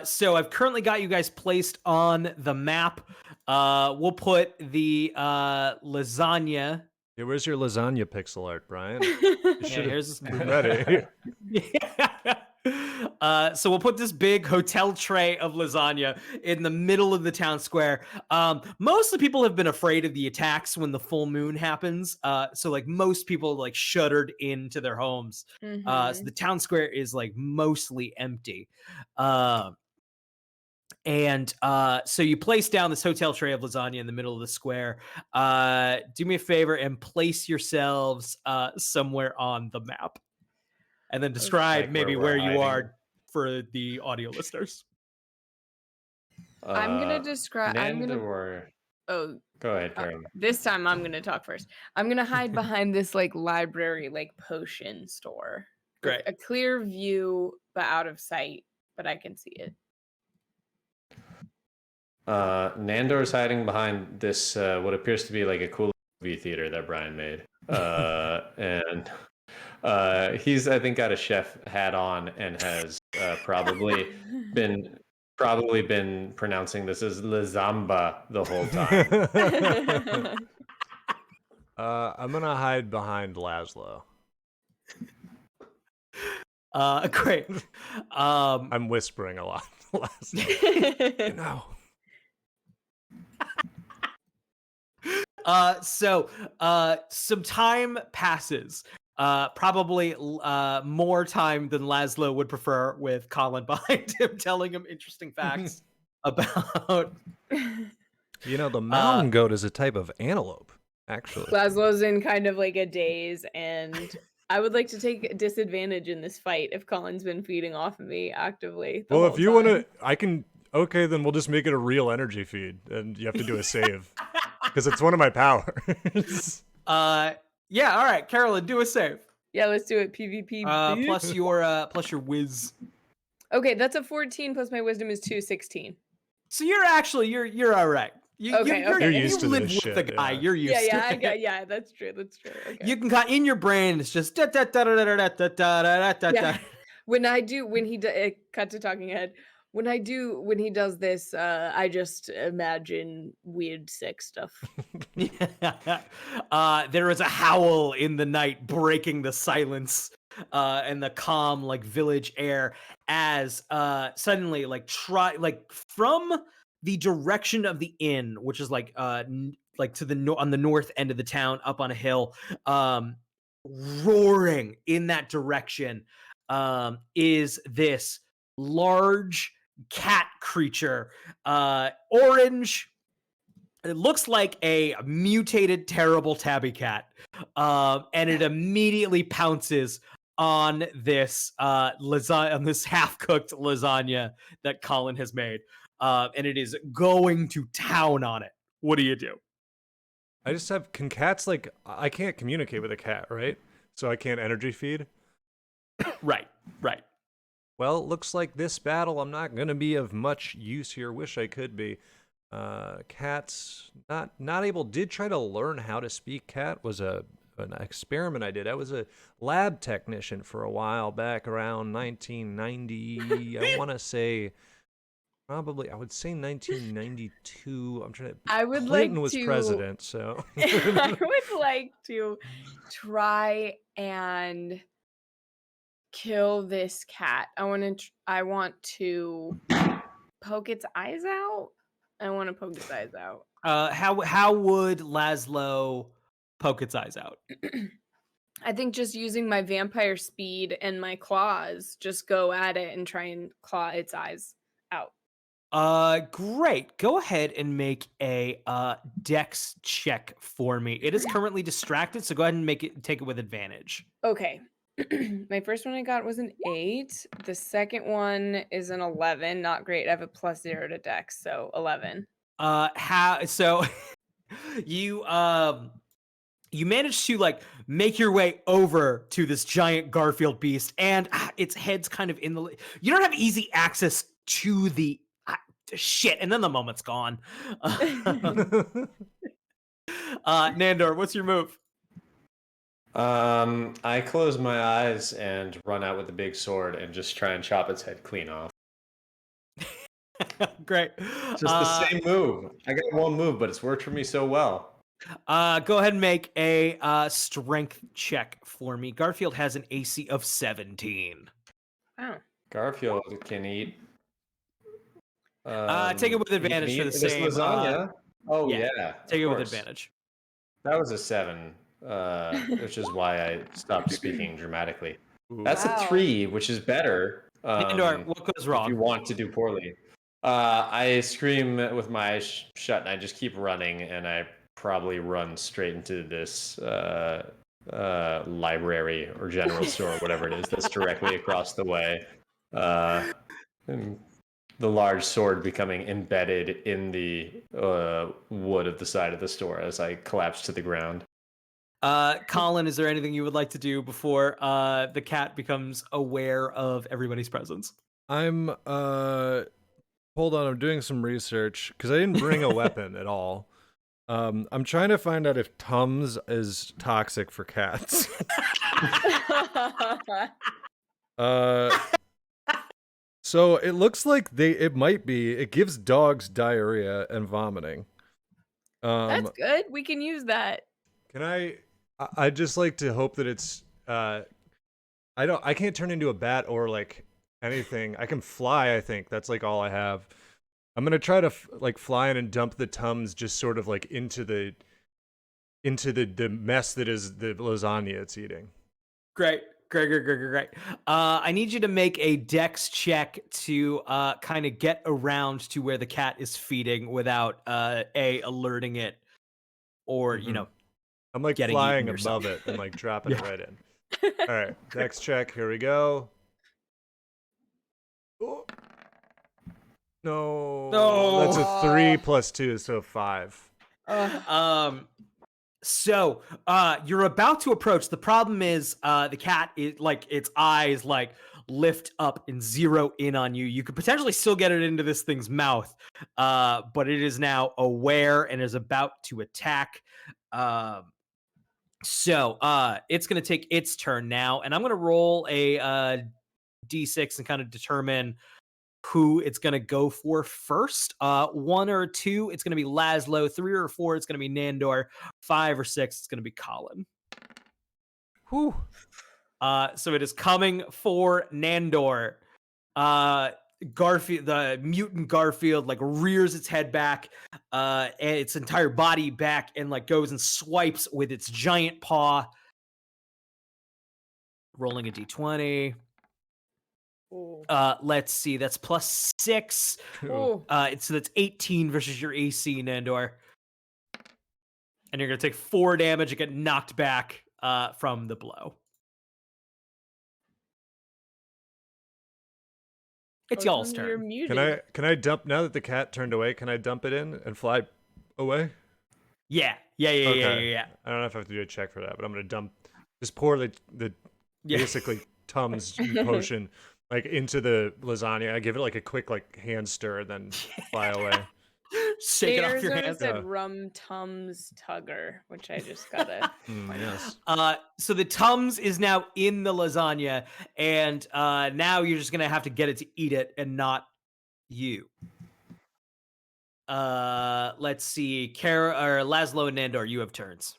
A: So I've currently got you guys placed on the map. We'll put the lasagna.
C: Yeah, where's your lasagna pixel art, Brian? You
A: Yeah,
C: should have
A: here's
C: been ready.
A: So we'll put this big hotel tray of lasagna in the middle of the town square. Most of the people have been afraid of the attacks when the full moon happens. So like most people like shuddered into their homes. So the town square is like mostly empty. So you place down this hotel tray of lasagna in the middle of the square. Do me a favor and place yourselves somewhere on the map. And then describe
D: Like
A: maybe
D: where
A: where
D: we're
A: you
D: hiding.
A: are for the audio listeners.
B: I'm gonna describe.
D: Nandor.
B: Oh,
D: Go ahead, Carolyn.
B: this time I'm gonna talk first. I'm gonna hide behind this like library, like potion store.
A: Great.
B: A clear view, but out of sight, but I can see it.
D: Nandor's hiding behind this what appears to be like a cool movie theater that Brian made. And he's I think got a chef hat on and has probably been pronouncing this as Lazamba the whole time.
C: I'm gonna hide behind Laszlo.
A: Great.
C: I'm whispering a lot. Laszlo. No.
A: So some time passes. Probably more time than Laszlo would prefer, with Colin behind him telling him interesting facts about.
C: You know, the mountain goat is a type of antelope, actually.
B: Laszlo's in kind of like a daze, and I would like to take disadvantage in this fight if Colin's been feeding off of me actively.
C: Well, if you want to, I can. Okay, then we'll just make it a real energy feed, and you have to do a save because it's one of my powers.
A: Yeah. All right, Carolyn, do a save.
B: Yeah, let's do it. PvP.
A: Plus your whiz.
B: Okay, that's a 14 plus my wisdom is 16.
A: So you're all right.
B: Okay,
A: You're
C: You're used to
A: live
C: this
A: with
C: shit,
A: the guy.
C: yeah.
A: You're used to it.
B: Yeah, that's true. Okay.
A: You can cut in your brain. It's just da da da da da da da da da da.
B: Yeah. When he cut to talking head. When he does this, I just imagine weird sex stuff.
A: There is a howl in the night, breaking the silence and the calm, like village air, as suddenly, from the direction of the inn, which is like to the on the north end of the town, up on a hill, roaring in that direction, is this large cat creature, orange. It looks like a mutated, terrible tabby cat, and it immediately pounces on this lasagna, on this half-cooked lasagna that Colin has made, and it is going to town on it. What do you do?
C: I just have. Can cats I can't communicate with a cat, right? So I can't energy feed.
A: Right.
C: Well, it looks like this battle I'm not gonna be of much use here. Wish I could be. Cats not able. Did try to learn how to speak cat. Was an experiment I did. I was a lab technician for a while back around 1990. I want to say probably I would say 1992. I'm trying to. Clinton was president, so
B: I would like to try and kill this cat. I want to poke its eyes out.
A: How would Laszlo poke its eyes out?
B: I think just using my vampire speed and my claws, just go at it and try and claw its eyes out.
A: Great. Go ahead and make a dex check for me. It is currently distracted, so go ahead and take it with advantage.
B: Okay. My first one I got was an 8. The second one is an 11. Not great. I have a +0 to dex, so 11.
A: You managed to make your way over to this giant Garfield beast, and its head's kind of in the. You don't have easy access to the shit, and then the moment's gone. Nandor, what's your move?
D: I close my eyes and run out with the big sword and just try and chop its head clean off.
A: Great.
D: Just the same move. I got one move, but it's worked for me so well.
A: Go ahead and make a strength check for me. Garfield has an AC of 17.
B: Wow.
D: Garfield can eat.
A: Take it with
D: he can
A: advantage for
D: eat
A: the
D: this
A: same.
D: lasagna. Oh
A: yeah,
D: yeah,
A: Take it
D: of
A: with
D: course.
A: advantage.
D: That was a 7, which is why I stopped speaking dramatically.
C: Ooh.
D: That's
B: Wow.
D: a 3, which is better.
A: Nandor, what goes
D: If
A: wrong?
D: you want to do poorly. I scream with my eyes shut and I just keep running, and I probably run straight into this library or general store, whatever it is, that's directly across the way. And the large sword becoming embedded in the wood of the side of the store as I collapse to the ground.
A: Colin, is there anything you would like to do before the cat becomes aware of everybody's presence?
C: I'm hold on, I'm doing some research because I didn't bring a weapon at all. I'm trying to find out if Tums is toxic for cats. So it looks like it might be. It gives dogs diarrhea and vomiting.
B: That's good. We can use that.
C: Can I just like to hope that it's I can't turn into a bat or like anything. I can fly, I think. That's like all I have. I'm gonna try to like fly in and dump the Tums just sort of like into the mess that is the lasagna it's eating.
A: Great. I need you to make a dex check to kind of get around to where the cat is feeding without alerting it or
C: I'm like
A: getting
C: flying
A: eaten
C: above
A: yourself.
C: it and like dropping it right in. All right, dex check. Here we go. Oh. No, that's a 3 plus 2, so 5.
A: So you're about to approach. The problem is the cat is like its eyes like lift up and zero in on you. You could potentially still get it into this thing's mouth, but it is now aware and is about to attack. So it's going to take its turn now, and I'm going to roll a d6 and kind of determine who it's going to go for first. 1 or 2, it's going to be Laszlo. 3 or 4, it's going to be Nandor. 5 or 6, it's going to be Colin.
C: Whew.
A: So it is coming for Nandor. Garfield, the mutant Garfield, like rears its head back, and its entire body back, and like goes and swipes with its giant paw. Rolling a d20. Let's see. That's plus 6. So that's 18 versus your AC, Nandor. And you're gonna take 4 damage and get knocked back from the blow. It's y'all's turn.
C: Can I dump now that the cat turned away? Can I dump it in and fly away?
A: Yeah.
C: I don't know if I have to do a check for that, but I'm gonna just pour the basically Tums potion like into the lasagna. I give it like a quick like hand stir and then fly away.
A: Shake it off your hands.
B: Said rum Tums Tugger, which I just gotta.
C: Yes.
A: So the Tums is now in the lasagna, and now you're just gonna have to get it to eat it, and not you. Let's see, Laszlo and Nandor, you have turns.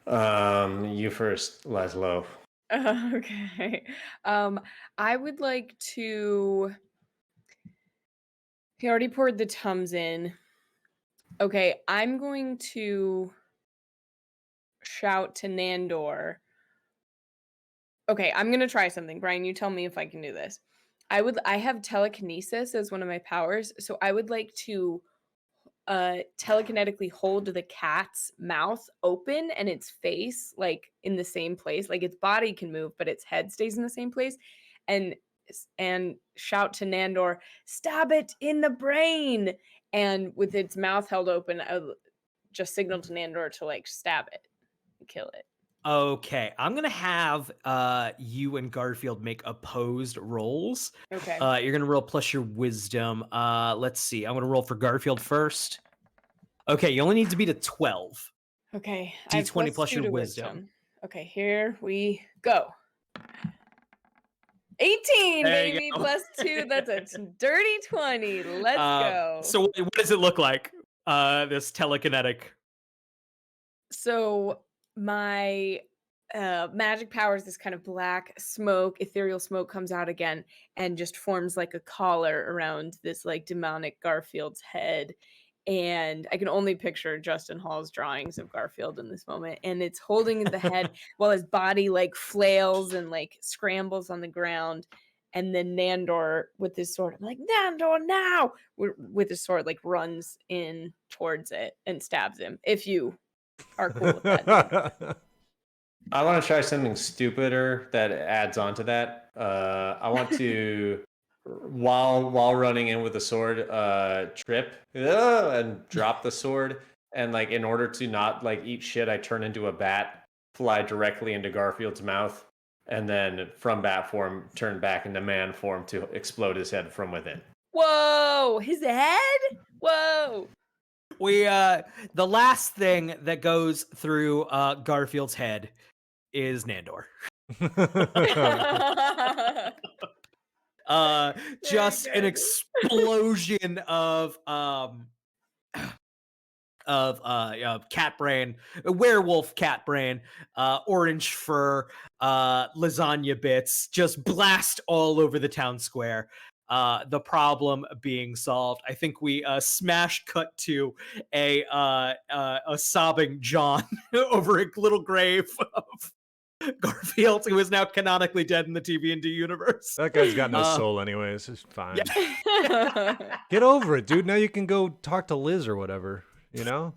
D: You first, Laszlo.
B: Okay. I would like to. He already poured the Tums in. Okay, I'm going to shout to Nandor. Okay, I'm going to try something. Brian, you tell me if I can do this. I have telekinesis as one of my powers, so I would like to telekinetically hold the cat's mouth open and its face like in the same place. Like its body can move, but its head stays in the same place. And shout to Nandor, stab it in the brain. And with its mouth held open, I just signal to Nandor to like stab it and kill it.
A: Okay, I'm gonna have you and Garfield make opposed rolls.
B: Okay.
A: You're gonna roll plus your wisdom. Let's see. I'm gonna roll for Garfield first. Okay, you only need to beat a 12.
B: Okay. I have
A: D20 plus
B: 2
A: your
B: to
A: wisdom.
B: Okay, here we go. 18,
A: There you
B: baby,
A: go.
B: plus 2. That's a dirty 20. Let's go.
A: So what does it look like? This telekinetic.
B: So my magic powers, this kind of black smoke, ethereal smoke comes out again and just forms like a collar around this like demonic Garfield's head. And I can only picture Justin Hall's drawings of Garfield in this moment. And it's holding the head while his body like flails and like scrambles on the ground. And then Nandor with his sword, I'm like, Nandor now! With his sword, like runs in towards it and stabs him. If you are cool with that.
D: I want to try something stupider that adds on to that. I want to, while running in with the sword, trip and drop the sword. And like, in order to not like eat shit, I turn into a bat, fly directly into Garfield's mouth, and then from bat form, turn back into man form to explode his head from within.
B: Whoa, his head? Whoa.
A: We the last thing that goes through Garfield's head is Nandor. Just an explosion of cat brain, werewolf cat brain, orange fur, lasagna bits, just blast all over the town square. The problem being solved. I think we smash cut to a sobbing John over a little grave of Garfield, who is now canonically dead in the TV&D universe.
C: That guy's got no soul anyways. It's fine.
B: Yeah.
C: Get over it, dude. Now you can go talk to Liz or whatever, you know?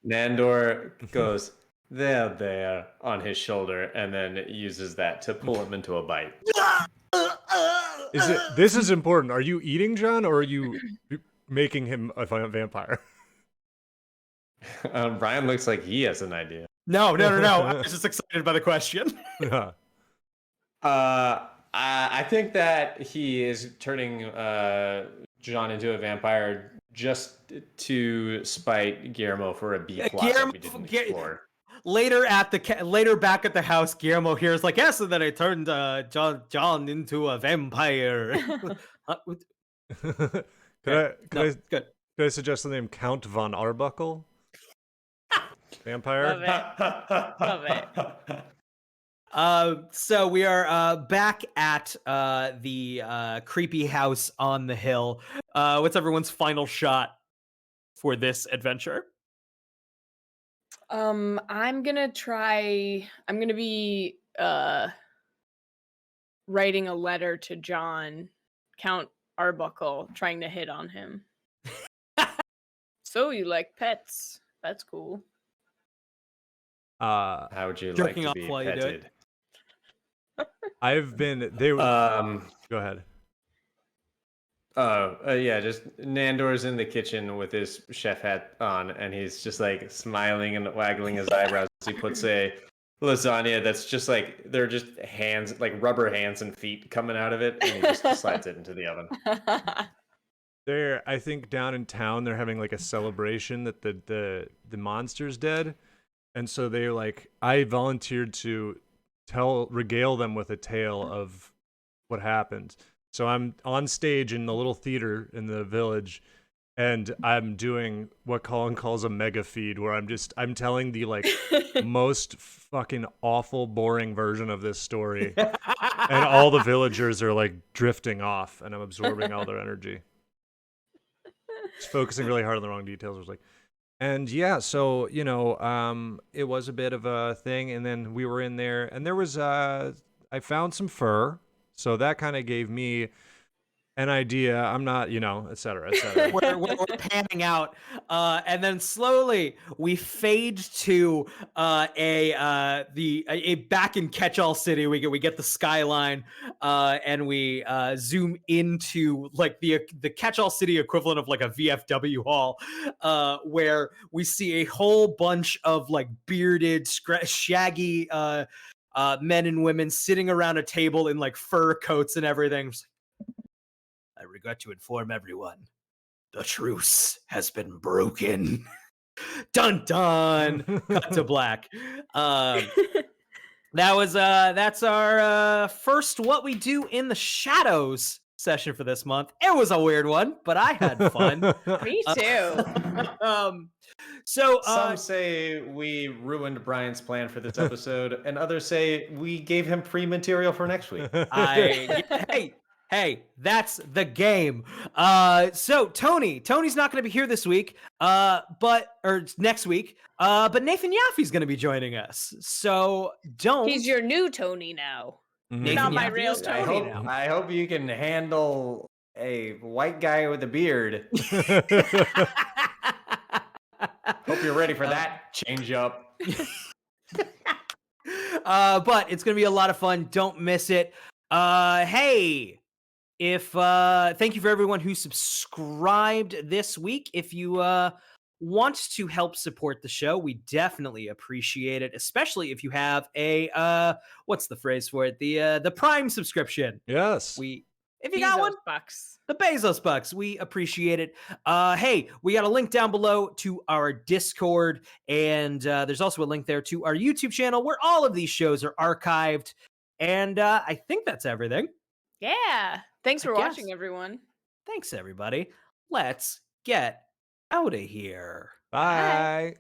D: Nandor goes, there, on his shoulder, and then uses that to pull him into a bite.
C: This is important. Are you eating John, or are you making him a vampire?
D: Brian looks like he has an idea.
A: No. I was just excited by the question.
C: Yeah.
D: I think that he is turning John into a vampire just to spite Guillermo for a B plot that we didn't explore.
A: Later back at the house, Guillermo hears like, yes, and then I turned John into a vampire.
C: Could I suggest the name Count von Arbuckle? Vampire?
B: Love it.
A: So we are back at the creepy house on the hill. What's everyone's final shot for this adventure?
B: I'm gonna be writing a letter to John, Count Arbuckle, trying to hit on him. So you like pets? That's cool.
D: How would you like to be petted?
C: I've been. Go ahead.
D: Yeah, just Nandor's in the kitchen with his chef hat on, and he's just like smiling and waggling his eyebrows as he puts a lasagna that's just like, they're just hands, like rubber hands and feet coming out of it, and he just slides it into the oven.
C: I think down in town they're having like a celebration that the monster's dead, and so they're like, I volunteered to regale them with a tale of what happened. So I'm on stage in the little theater in the village, and I'm doing what Colin calls a mega feed, where I'm telling the like most fucking awful, boring version of this story, and all the villagers are like drifting off, and I'm absorbing all their energy. Just focusing really hard on the wrong details. I was like, and yeah, so it was a bit of a thing, and then we were in there, and there was I found some fur. So that kind of gave me an idea. I'm not, et cetera, et cetera.
A: we're panning out, and then slowly we fade to a back in Catch-All City. We get the skyline, and we zoom into like the Catch-All City equivalent of like a VFW hall, where we see a whole bunch of like bearded, shaggy men and women sitting around a table in like fur coats and everything. I regret to inform everyone the truce has been broken. Dun dun. Cut to black. That's our first What We Do in the Shadows session for this month. It was a weird one, but I had fun.
B: Me too.
D: Some say we ruined Brian's plan for this episode, and others say we gave him pre-material for next week.
A: Hey, that's the game. So Tony's not going to be here this week, or next week. But Nathan Yaffe's going to be joining us. So don't.
B: He's your new Tony now.
A: Nathan
B: Not my
A: Yaffe
B: real
A: is
B: Tony.
A: Tony now.
D: I hope you can handle a white guy with a beard. Hope you're ready for that change up.
A: But it's going to be a lot of fun. Don't miss it. Hey, thank you for everyone who subscribed this week. If you want to help support the show, we definitely appreciate it, especially if you have a what's the phrase for it? The Prime subscription.
C: Yes.
A: If you got one,
B: bucks.
A: the Bezos bucks, we appreciate it. Hey, we got a link down below to our Discord, and there's also a link there to our YouTube channel where all of these shows are archived. And I think that's everything.
B: Yeah. Thanks for
A: I
B: watching,
A: guess.
B: everyone.
A: Thanks, everybody. Let's get out of here.
C: Bye.